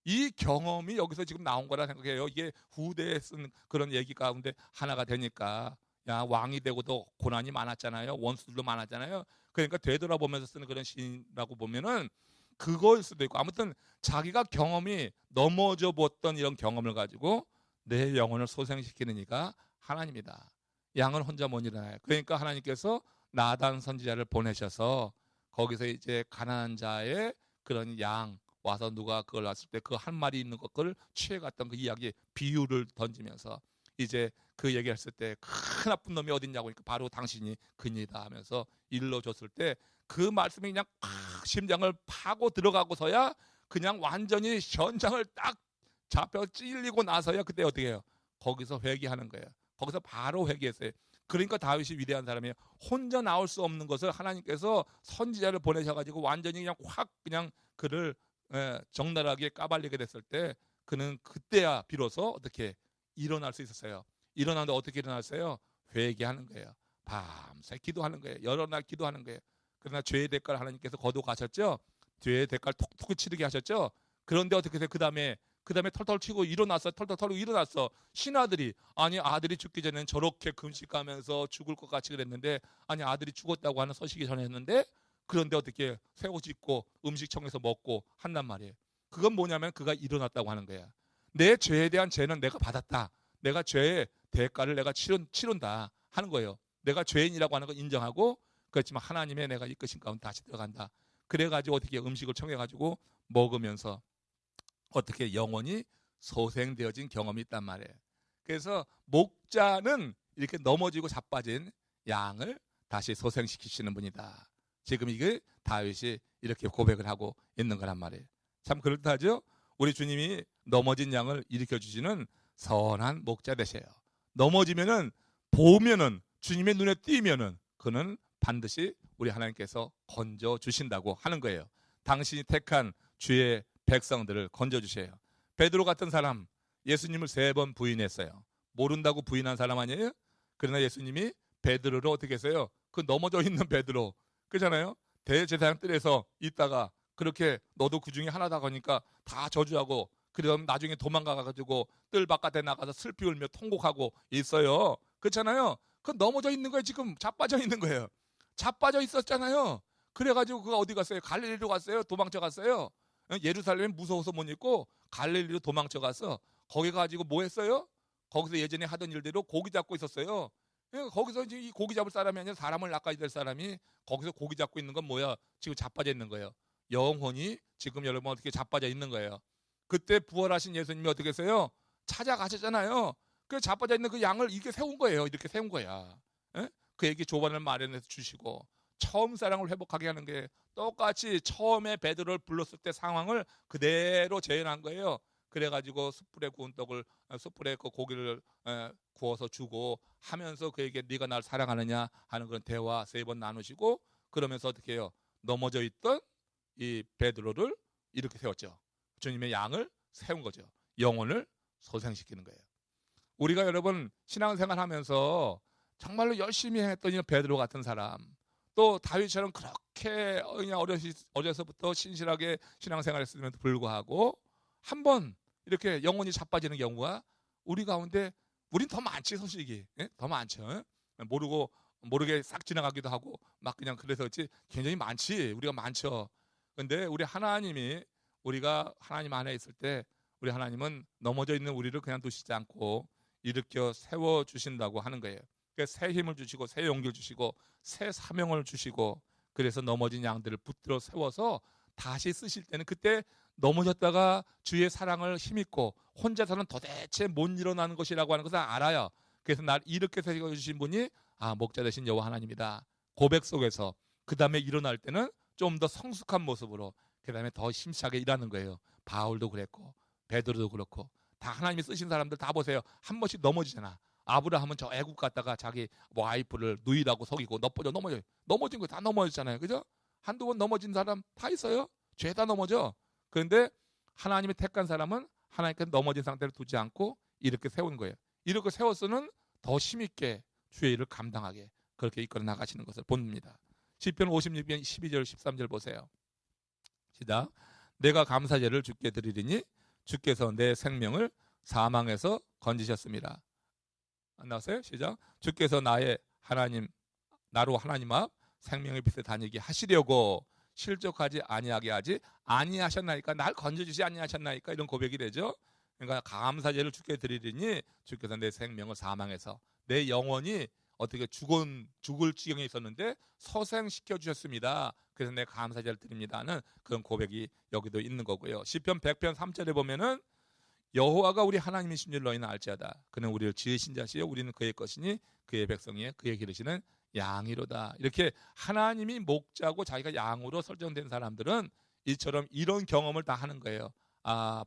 이 경험이 여기서 지금 나온 거라 생각해요. 이게 후대에 쓴 그런 얘기 가운데 하나가 되니까. 야, 왕이 되고도 고난이 많았잖아요. 원수들도 많았잖아요. 그러니까 되돌아보면서 쓰는 그런 시라고 보면은 그거일 수도 있고, 아무튼 자기가 경험이 넘어져 봤던 이런 경험을 가지고 내 영혼을 소생시키는 이가 하나님이다. 양은 혼자 못 일어나요. 그러니까 하나님께서 나단 선지자를 보내셔서 거기서 이제 가난한 자의 그런 양 와서 누가 그걸 왔을 때 그 한 마리 있는 것을 취해갔던 그 이야기 비유를 던지면서 이제 그 얘기했을 때 큰 나쁜 놈이 어딨냐고 하니까 바로 당신이 그니다 하면서 일러줬을 때 그 말씀이 그냥 팍 심장을 파고 들어가고서야 그냥 완전히 현장을 딱 잡혀 찔리고 나서야 그때 어떻게 해요? 거기서 회개하는 거예요. 거기서 바로 회개했어요. 그러니까 다윗이 위대한 사람이에요. 혼자 나올 수 없는 것을 하나님께서 선지자를 보내셔가지고 완전히 그냥 확 그냥 그를 적나라하게 까발리게 됐을 때 그는 그때야 비로소 어떻게 일어날 수 있었어요. 일어나는데 어떻게 일어났어요? 회개하는 거예요. 밤새 기도하는 거예요. 여러 날 기도하는 거예요. 그러나 죄의 대가를 하나님께서 거두고 가셨죠. 죄의 대가를 톡톡히 치르게 하셨죠. 그런데 어떻게 해서 그 다음에 털털 치고 일어났어. 털털 털고 일어났어. 신하들이, 아니 아들이 죽기 전에는 저렇게 금식하면서 죽을 것 같이 그랬는데, 아니 아들이 죽었다고 하는 소식이 전했는데, 그런데 어떻게 새 옷 입고 음식 청해서 먹고 한단 말이에요. 그건 뭐냐면 그가 일어났다고 하는 거야. 내 죄에 대한 죄는 내가 받았다. 내가 죄의 대가를 내가 치른다 하는 거예요. 내가 죄인이라고 하는 걸 인정하고, 그렇지만 하나님의 내가 이끄신 가운데 다시 들어간다. 그래가지고 어떻게 음식을 청해가지고 먹으면서 어떻게 영혼이 소생되어진 경험이 있단 말이에요. 그래서 목자는 이렇게 넘어지고 자빠진 양을 다시 소생시키시는 분이다. 지금 이게 다윗이 이렇게 고백을 하고 있는 거란 말이에요. 참 그렇다죠. 우리 주님이 넘어진 양을 일으켜 주시는 선한 목자 되세요. 넘어지면은 보면은 주님의 눈에 띄면은 그는 반드시 우리 하나님께서 건져 주신다고 하는 거예요. 당신이 택한 주의 백성들을 건져 주세요. 베드로 같은 사람 예수님을 3번 부인했어요. 모른다고 부인한 사람 아니에요? 그러나 예수님이 베드로를 어떻게 했어요? 그 넘어져 있는 베드로, 그렇잖아요. 대제사장 뜰에서 있다가 그렇게 너도 그 중에 하나다 하니까 다 저주하고, 그러면 나중에 도망가가지고 뜰 바깥에 나가서 슬피 울며 통곡하고 있어요. 그렇잖아요. 그 넘어져 있는 거예요. 지금 자빠져 있는 거예요. 자빠져 있었잖아요. 그래가지고 그가 어디 갔어요? 갈릴리로 갔어요? 도망쳐 갔어요? 예루살렘에 무서워서 못 있고 갈릴리로 도망쳐 가서 거기 가지고 뭐 했어요? 거기서 예전에 하던 일대로 고기 잡고 있었어요. 거기서 이제 이 고기 잡을 사람이 아니라 사람을 낚아야 될 사람이 거기서 고기 잡고 있는 건 뭐야? 지금 자빠져 있는 거예요. 영혼이 지금 여러분 어떻게 자빠져 있는 거예요. 그때 부활하신 예수님이 어떻게 했어요? 찾아가셨잖아요. 그 자빠져 있는 그 양을 이렇게 세운 거예요. 이렇게 세운 거야. 그에게 조반을 마련해서 주시고 처음 사랑을 회복하게 하는 게 똑같이 처음에 베드로를 불렀을 때 상황을 그대로 재현한 거예요. 그래가지고 숯불에 구운 떡을, 숯불에 그 고기를 구워서 주고 하면서 그에게 네가 날 사랑하느냐 하는 그런 대화 3번 나누시고, 그러면서 어떻게 해요? 넘어져 있던 이 베드로를 이렇게 세웠죠. 주님의 양을 세운 거죠. 영혼을 소생시키는 거예요. 우리가 여러분 신앙생활 하면서 정말로 열심히 했던 이 베드로 같은 사람, 또 다윗처럼 그렇게 그냥 어려서부터 신실하게 신앙생활 했음에도 불구하고 한번 이렇게 영혼이 자빠지는 경우가 우리 가운데, 우린 더 많지 소식이. 더 많죠. 모르고 모르게 싹 지나가기도 하고 막 그냥 그래서 그렇지 굉장히 많지. 우리가 많죠. 근데 우리 하나님이 우리가 하나님 안에 있을 때 우리 하나님은 넘어져 있는 우리를 그냥 두시지 않고 일으켜 세워 주신다고 하는 거예요. 그러니까 새 힘을 주시고 새 용기를 주시고 새 사명을 주시고 그래서 넘어진 양들을 붙들어 세워서 다시 쓰실 때는 그때 넘어졌다가 주의 사랑을 힘입고 혼자서는 도대체 못 일어나는 것이라고 하는 것을 알아요. 그래서 날 이렇게 세워주신 분이 목자 되신 여호와 하나님이다. 고백 속에서 그 다음에 일어날 때는 좀 더 성숙한 모습으로 그 다음에 더 힘차게 일하는 거예요. 바울도 그랬고 베드로도 그렇고 다 하나님이 쓰신 사람들 다 보세요. 한 번씩 넘어지잖아. 아브라함은 저 애국 갔다가 자기 와이프를 누이라고 속이고 넘어진 거 다 넘어졌잖아요. 그죠? 한두 번 넘어진 사람 다 있어요. 죄다 넘어져. 그런데 하나님이 택한 사람은 하나님께 넘어진 상태를 두지 않고 이렇게 세운 거예요. 이렇게 세워서는 더 힘있게 주의 일을 감당하게 그렇게 이끌어 나가시는 것을 봅니다. 시편 56편 12절 13절 보세요. 시작. 내가 감사제를 주께 드리리니 주께서 내 생명을 사망에서 건지셨습니다. 안 나왔어요? 시작. 주께서 나로 하나님 앞 생명의 빛에 다니게 하시려고 실족하지 아니하게 하지 아니하셨나이까. 날 건져주지 아니하셨나이까. 이런 고백이 되죠. 그러니까 감사제를 주께 드리리니 주께서 내 생명을 사망해서 내 영혼이 어떻게 죽을 지경에 있었는데 서생시켜 주셨습니다. 그래서 내 감사제를 드립니다는 그런 고백이 여기도 있는 거고요. 시편 100편 3절에 보면은 여호와가 우리 하나님이신 줄 너희는 알지어다. 그는 우리를 지으신 자시요 우리는 그의 것이니 그의 백성이에 그의 기르시는 양이로다. 이렇게 하나님이 목자고 자기가 양으로 설정된 사람들은 이처럼 이런 경험을 다 하는 거예요.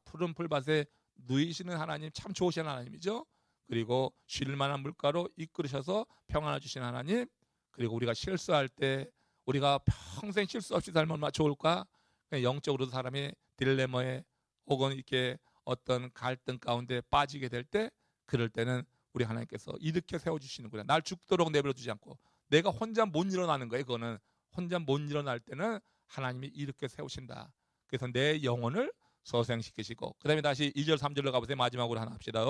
푸른 풀밭에 누이시는 하나님 참 좋으신 하나님이죠. 그리고 쉴 만한 물가로 이끌으셔서 평안을 주신 하나님. 그리고 우리가 실수할 때 우리가 평생 실수 없이 살면 얼마나 좋을까. 영적으로도 사람이 딜레마에 혹은 이렇게 어떤 갈등 가운데 빠지게 될 때 그럴 때는 우리 하나님께서 이렇게 세워주시는구나. 날 죽도록 내버려 두지 않고 내가 혼자 못 일어나는 거예요. 그거는 혼자 못 일어날 때는 하나님이 이렇게 세우신다. 그래서 내 영혼을 소생시키시고 그 다음에 다시 2절 3절로 가보세요. 마지막으로 하나 합시다.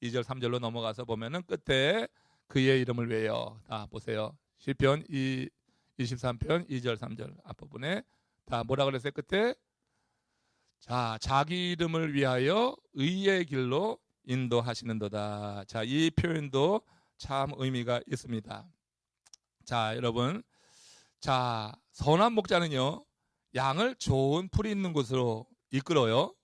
2절 3절로 넘어가서 보면은 끝에 그의 이름을 외여. 보세요. 시편 23편 2절 3절 앞부분에 다 뭐라 그랬어요? 끝에 자기 이름을 위하여 의의 길로 인도하시는도다. 이 표현도 참 의미가 있습니다. 여러분, 선한 목자는요 양을 좋은 풀이 있는 곳으로 이끌어요.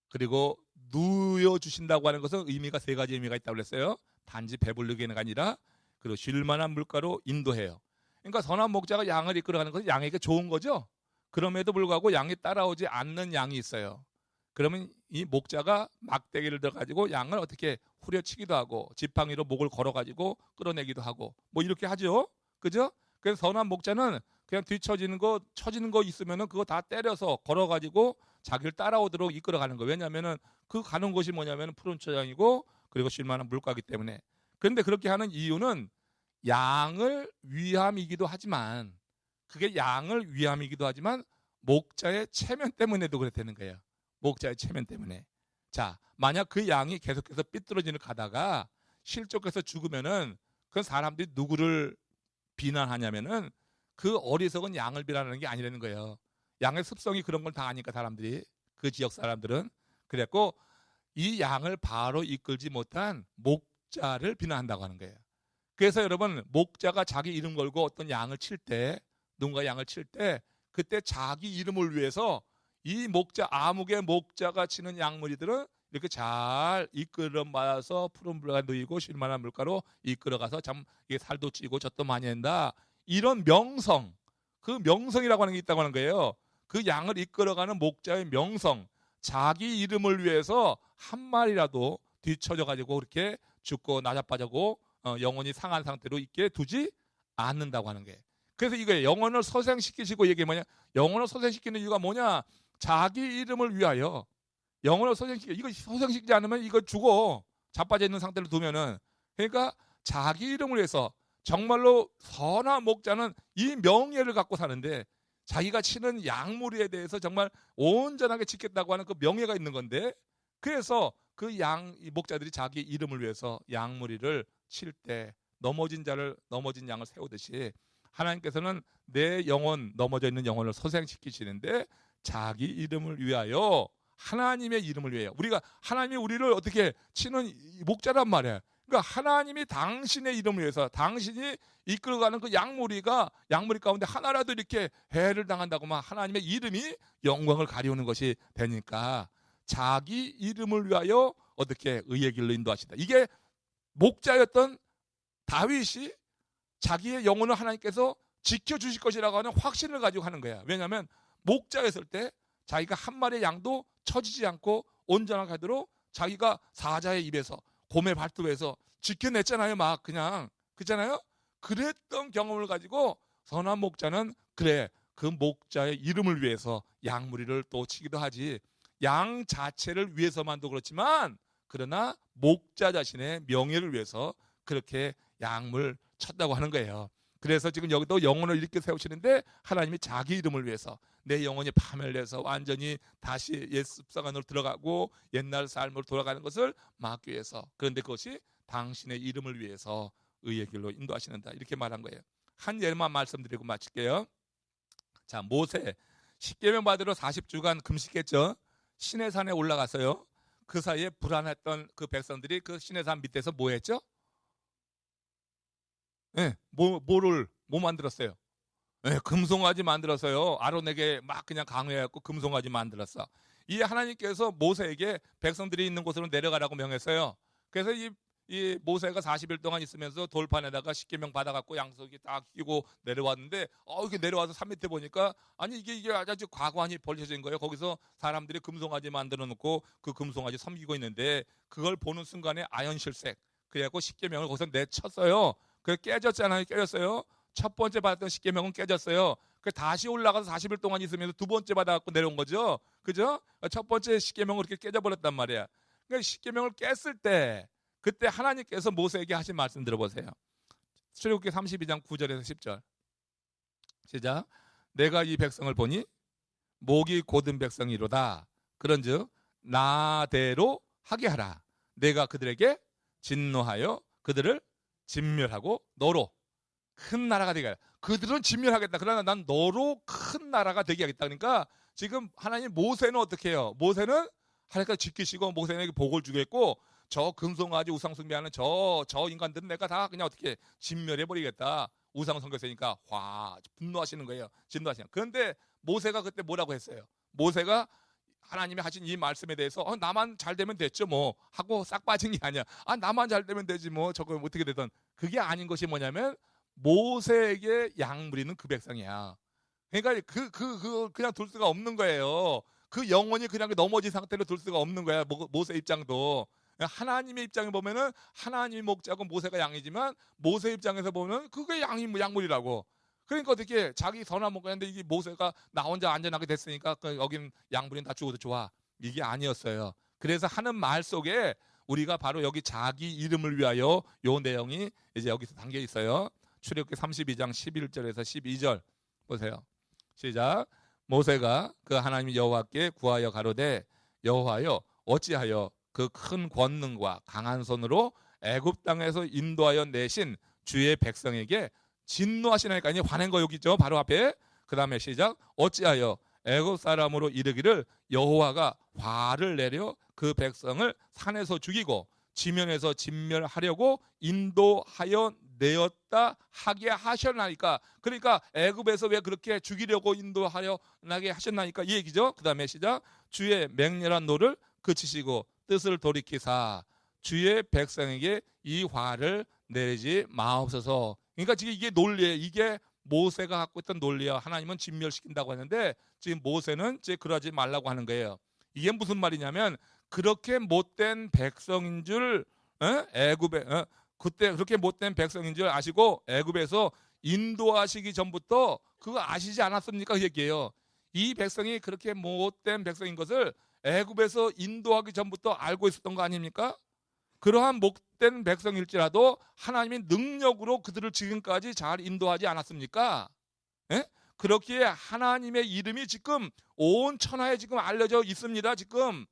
그리고 누워주신다고 하는 것은 의미가 세 가지 의미가 있다고 그랬어요. 단지 배부르기는 아니라 그리고 쉴 만한 물가로 인도해요. 그러니까 선한 목자가 양을 이끌어가는 것은 양에게 좋은 거죠. 그럼에도 불구하고 양이 따라오지 않는 양이 있어요. 그러면 이 목자가 막대기를 들어가지고 양을 어떻게 후려치기도 하고 지팡이로 목을 걸어가지고 끌어내기도 하고 뭐 이렇게 하죠. 그죠? 그래서 선한 목자는 그냥 뒤처지는 거 처지는 거 있으면은 그거 다 때려서 걸어가지고 자기를 따라오도록 이끌어가는 거예요. 왜냐하면은 그 가는 곳이 뭐냐면 푸른 초장이고 그리고 쉴만한 물가기 때문에. 그런데 그렇게 하는 이유는 양을 위함이기도 하지만 그게 양을 위함이기도 하지만 목자의 체면 때문에도 그렇다는 거예요. 목자의 체면 때문에. 만약 그 양이 계속해서 삐뚤어지는 가다가 실족해서 죽으면은 그 사람들이 누구를 비난하냐면은 그 어리석은 양을 비난하는 게 아니라는 거예요. 양의 습성이 그런 걸 다 아니까 사람들이 그 지역 사람들은 그랬고 이 양을 바로 이끌지 못한 목자를 비난한다고 하는 거예요. 그래서 여러분 목자가 자기 이름 걸고 어떤 양을 칠 때 누군가 양을 칠 때 그때 자기 이름을 위해서 이 목자 아무개 목자가 치는 양무리들은 이렇게 잘 이끌어 맞아서 푸른 물가 누이고 쉴만한 물가로 이끌어가서 참 이게 살도 찌고 젖도 많이 낸다. 이런 명성, 그 명성이라고 하는 게 있다고 하는 거예요. 그 양을 이끌어가는 목자의 명성, 자기 이름을 위해서 한 마리라도 뒤처져 가지고 그렇게 죽고 나자빠지고 영혼이 상한 상태로 있게 두지 않는다고 하는 게. 그래서 이거예요. 영혼을 소생시키시고 이게 뭐냐? 영혼을 소생시키는 이유가 뭐냐? 자기 이름을 위하여 영혼을 소생시켜. 이거 소생시키지 않으면 이거 죽어. 자빠져 있는 상태로 두면은. 그러니까 자기 이름을 위해서 정말로 선한 목자는 이 명예를 갖고 사는데 자기가 치는 양무리에 대해서 정말 온전하게 지켰다고 하는 그 명예가 있는 건데 그래서 그 목자들이 자기 이름을 위해서 양무리를 칠 때 넘어진 양을 세우듯이 하나님께서는 내 영혼, 넘어져 있는 영혼을 소생시키시는데 자기 이름을 위하여, 하나님의 이름을 위하여, 우리가 하나님이 우리를 어떻게 치는 목자란 말이에요. 그러니까 하나님이 당신의 이름을 위해서, 당신이 이끌어가는 그 양무리 가운데 하나라도 이렇게 해를 당한다고만 하나님의 이름이 영광을 가리우는 것이 되니까 자기 이름을 위하여 어떻게 의의 길로 인도하신다. 이게 목자였던 다윗이 자기의 영혼을 하나님께서 지켜주실 것이라고 하는 확신을 가지고 하는 거야. 왜냐하면 목자였을 때 자기가 한 마리의 양도 처지지 않고 온전하게 하도록 자기가 사자의 입에서, 곰의 발톱에서 지켜냈잖아요. 막 그냥, 그렇잖아요. 그랬던 경험을 가지고 선한 목자는 그래, 그 목자의 이름을 위해서 양무리를 또 치기도 하지. 양 자체를 위해서만도 그렇지만 그러나 목자 자신의 명예를 위해서 그렇게 양을 쳤다고 하는 거예요. 그래서 지금 여기도 영혼을 이렇게 세우시는데 하나님이 자기 이름을 위해서 내 영혼이 파멸돼서 완전히 다시 옛 습성 안으로 들어가고 옛날 삶으로 돌아가는 것을 막기 위해서, 그런데 그것이 당신의 이름을 위해서 의의 길로 인도하시는다, 이렇게 말한 거예요. 한 예만 말씀드리고 마칠게요. 자, 모세 십계명 받으러 40주간 금식했죠. 시내산에 올라갔어요. 그 사이에 불안했던 그 백성들이 그 시내산 밑에서 뭐 했죠? 네, 뭐 만들었어요? 네, 금송아지 만들었어요. 아론에게 막 그냥 강요해갖고 금송아지 만들었어. 이 하나님께서 모세에게 백성들이 있는 곳으로 내려가라고 명했어요. 그래서 이 모세가 40일 동안 있으면서 돌판에다가 십계명 받아갖고 양석이 딱 끼고 내려왔는데, 이게 내려와서 산 밑에 보니까 아니 이게 아주 과관이 벌려진 거예요. 거기서 사람들이 금송아지 만들어 놓고 그 금송아지 섬기고 있는데 그걸 보는 순간에 아연실색, 그래갖고 십계명을 거기서 내쳤어요. 그래 깨졌잖아요. 깨졌어요. 첫 번째 받았던 십계명은 깨졌어요. 그 다시 올라가서 40일 동안 있으면서 두 번째 받아갖고 내려온 거죠. 그죠? 첫 번째 십계명을 이렇게 깨져버렸단 말이야. 그러니까 십계명을 깼을 때 그때 하나님께서 모세에게 하신 말씀 들어보세요. 출애굽기 32장 9절에서 10절. 시작. 내가 이 백성을 보니 목이 곧은 백성이로다. 그런즉 나대로 하게 하라. 내가 그들에게 진노하여 그들을 진멸하고 너로 큰 나라가 되게 하라. 그들은 진멸하겠다. 그러나 난 너로 큰 나라가 되게 하겠다. 그러니까 지금 하나님 모세는 어떻게 해요? 모세는 하나님께서 지키시고 모세에게 복을 주겠고, 저 금송아지 우상 숭배하는 저 인간들은 내가 다 그냥 어떻게 진멸해 버리겠다. 우상 숭배니까 분노하시는 거예요. 진노하시는. 그런데 모세가 그때 뭐라고 했어요? 모세가 하나님이 하신 이 말씀에 대해서 나만 잘 되면 됐죠 뭐 하고 싹 빠진 게 아니야. 나만 잘 되면 되지 뭐 저거 어떻게 되든. 그게 아닌 것이 뭐냐면 모세에게 양무리는 그 백성이야. 그러니까 그냥 둘 수가 없는 거예요. 그 영혼이 그냥 넘어진 상태로 둘 수가 없는 거야. 모세 입장도. 하나님의 입장에 보면은 하나님이 목자고 모세가 양이지만 모세 입장에서 보면 그게 양물이라고. 그러니까 어떻게 자기 선한 목자인데 이게 모세가 나 혼자 안전하게 됐으니까 여긴 양물인 다 죽어도 좋아. 이게 아니었어요. 그래서 하는 말 속에 우리가 바로 여기 자기 이름을 위하여 요 내용이 이제 여기서 담겨 있어요. 출애굽기 32장 11절에서 12절 보세요. 시작. 모세가 그 하나님 여호와께 구하여 가로되 여호와여 어찌하여 그 큰 권능과 강한 손으로 애굽 땅에서 인도하여 내신 주의 백성에게 진노하시나이까. 이제 화낸 거 여기 있죠. 바로 앞에. 그 다음에 시작. 어찌하여 애굽 사람으로 이르기를 여호와가 화를 내려 그 백성을 산에서 죽이고 지면에서 진멸하려고 인도하여 내었다 하게 하셨나이까. 그러니까 애굽에서 왜 그렇게 죽이려고 인도하여 나게 하셨나이까 이 얘기죠. 그 다음에 시작. 주의 맹렬한 노를 그치시고 뜻을 돌이키사 주의 백성에게 이 화를 내리지 마옵소서. 그러니까 지금 이게 논리예요. 이게 모세가 갖고 있던 논리야. 하나님은 진멸시킨다고 하는데 지금 모세는 이제 그러지 말라고 하는 거예요. 이게 무슨 말이냐면 그렇게 못된 백성인 줄 애굽에 그때 그렇게 못된 백성인 줄 아시고 애굽에서 인도하시기 전부터 그거 아시지 않았습니까? 그 얘기예요. 이 백성이 그렇게 못된 백성인 것을 애굽에서 인도하기 전부터 알고 있었던 거 아닙니까? 그러한 못된 백성일지라도 하나님이 능력으로 그들을 지금까지 잘 인도하지 않았습니까? 예? 그렇기에 하나님의 이름이 지금 온 천하에 지금 알려져 있습니다. 지금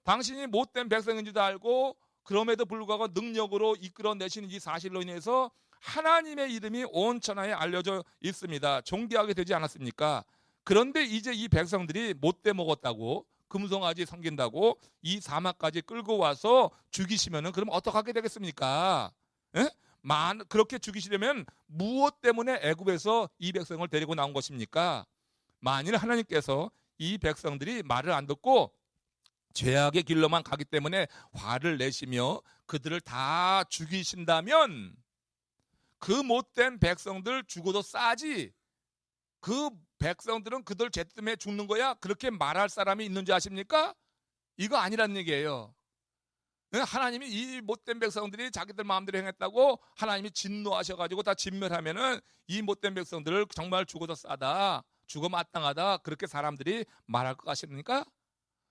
당신이 못된 백성인지도 알고 그럼에도 불구하고 능력으로 이끌어내시는 이 사실로 인해서 하나님의 이름이 온 천하에 알려져 있습니다. 존귀하게 되지 않았습니까? 그런데 이제 이 백성들이 못돼 먹었다고, 금송아지 섬긴다고 이 사막까지 끌고 와서 죽이시면은 그럼 어떻게 되겠습니까? 예? 그렇게 죽이시려면 무엇 때문에 애굽에서 이 백성을 데리고 나온 것입니까? 만일 하나님께서 이 백성들이 말을 안 듣고 죄악의 길로만 가기 때문에 화를 내시며 그들을 다 죽이신다면 그 못된 백성들 죽어도 싸지, 그 백성들은 그들 죄 때문에 죽는 거야, 그렇게 말할 사람이 있는지 아십니까? 이거 아니란 얘기예요. 하나님이 이 못된 백성들이 자기들 마음대로 행했다고 하나님이 진노하셔가지고 다 진멸하면은 이 못된 백성들을 정말 죽어도 싸다, 죽어 마땅하다, 그렇게 사람들이 말할 것 같습니까?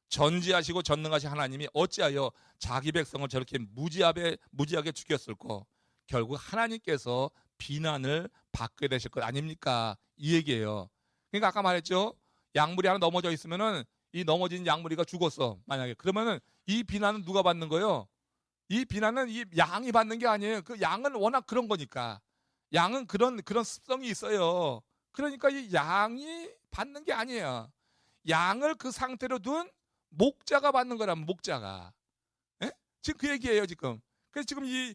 전지하시고 전능하신 하나님이 어찌하여 자기 백성을 저렇게 무지하게 죽였을꼬? 결국 하나님께서 비난을 받게 되실 것 아닙니까? 이 얘기예요. 그러니까 아까 말했죠. 양무리 하나 넘어져 있으면은 이 넘어진 양무리가 죽었어, 만약에. 그러면은 이 비난은 누가 받는 거예요? 이 비난은 이 양이 받는 게 아니에요. 그 양은 워낙 그런 거니까. 양은 그런 습성이 있어요. 그러니까 이 양이 받는 게 아니에요. 양을 그 상태로 둔 목자가 받는 거라면, 목자가. 예? 지금 그 얘기예요, 지금. 그래서 지금 이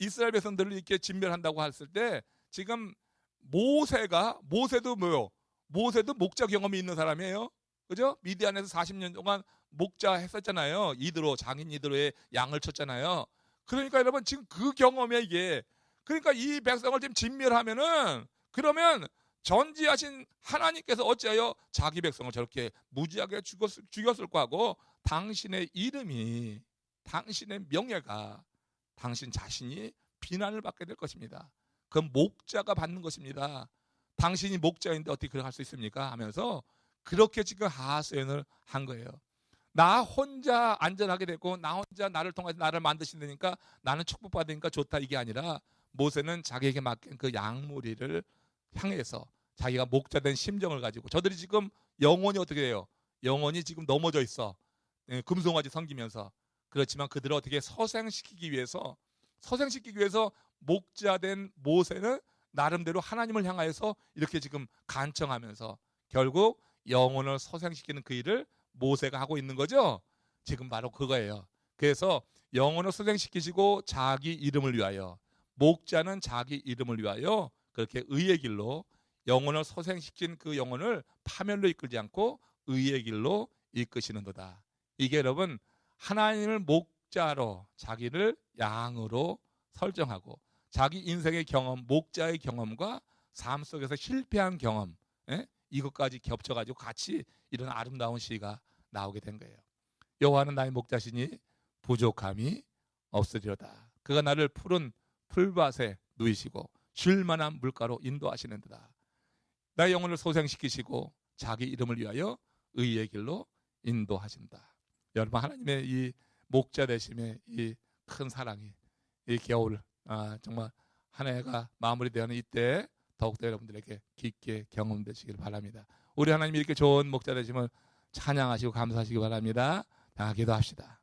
이스라엘 백성들을 이렇게 진멸한다고 했을 때 지금 모세도 뭐요? 모세도 목자 경험이 있는 사람이에요. 그죠? 미디안에서 40년 동안 목자 했었잖아요. 장인 이드로의 양을 쳤잖아요. 그러니까 여러분 지금 그 경험이에요, 이게. 그러니까 이 백성을 지금 진멸하면은, 그러면 전지하신 하나님께서 어찌하여 자기 백성을 저렇게 무지하게 죽였을까 하고 당신의 이름이, 당신의 명예가, 당신 자신이 비난을 받게 될 것입니다. 그건 목자가 받는 것입니다. 당신이 목자인데 어떻게 그렇게 할 수 있습니까? 하면서 그렇게 지금 하소연을 한 거예요. 나 혼자 안전하게 되고 나 혼자 나를 통해서 나를 만드신다니까 나는 축복받으니까 좋다, 이게 아니라 모세는 자기에게 맡긴 그 양무리를 향해서 자기가 목자된 심정을 가지고, 저들이 지금 영혼이 어떻게 돼요? 영혼이 지금 넘어져 있어. 금송아지 섬기면서. 그렇지만 그들을 어떻게 서생시키기 위해서 목자된 모세는 나름대로 하나님을 향하여서 이렇게 지금 간청하면서 결국 영혼을 서생시키는 그 일을 모세가 하고 있는 거죠. 지금 바로 그거예요. 그래서 영혼을 서생시키시고 자기 이름을 위하여, 목자는 자기 이름을 위하여 그렇게 의의 길로 영혼을 서생시킨 그 영혼을 파멸로 이끌지 않고 의의 길로 이끄시는도다. 이게 여러분 하나님을 목자로, 자기를 양으로 설정하고 자기 인생의 경험, 목자의 경험과 삶 속에서 실패한 경험, 이것까지 겹쳐가지고 같이 이런 아름다운 시가 나오게 된 거예요. 여호와는 나의 목자시니 부족함이 없으리로다. 그가 나를 푸른 풀밭에 누이시고 쉴 만한 물가로 인도하시는도다. 나의 영혼을 소생시키시고 자기 이름을 위하여 의의 길로 인도하신다. 여러분 하나님의 이 목자 되심의 이 큰 사랑이 이 겨울 정말 한 해가 마무리되는 이때 더욱더 여러분들에게 깊게 경험되시길 바랍니다. 우리 하나님이 이렇게 좋은 목자 되심을 찬양하시고 감사하시기 바랍니다. 다 기도합시다.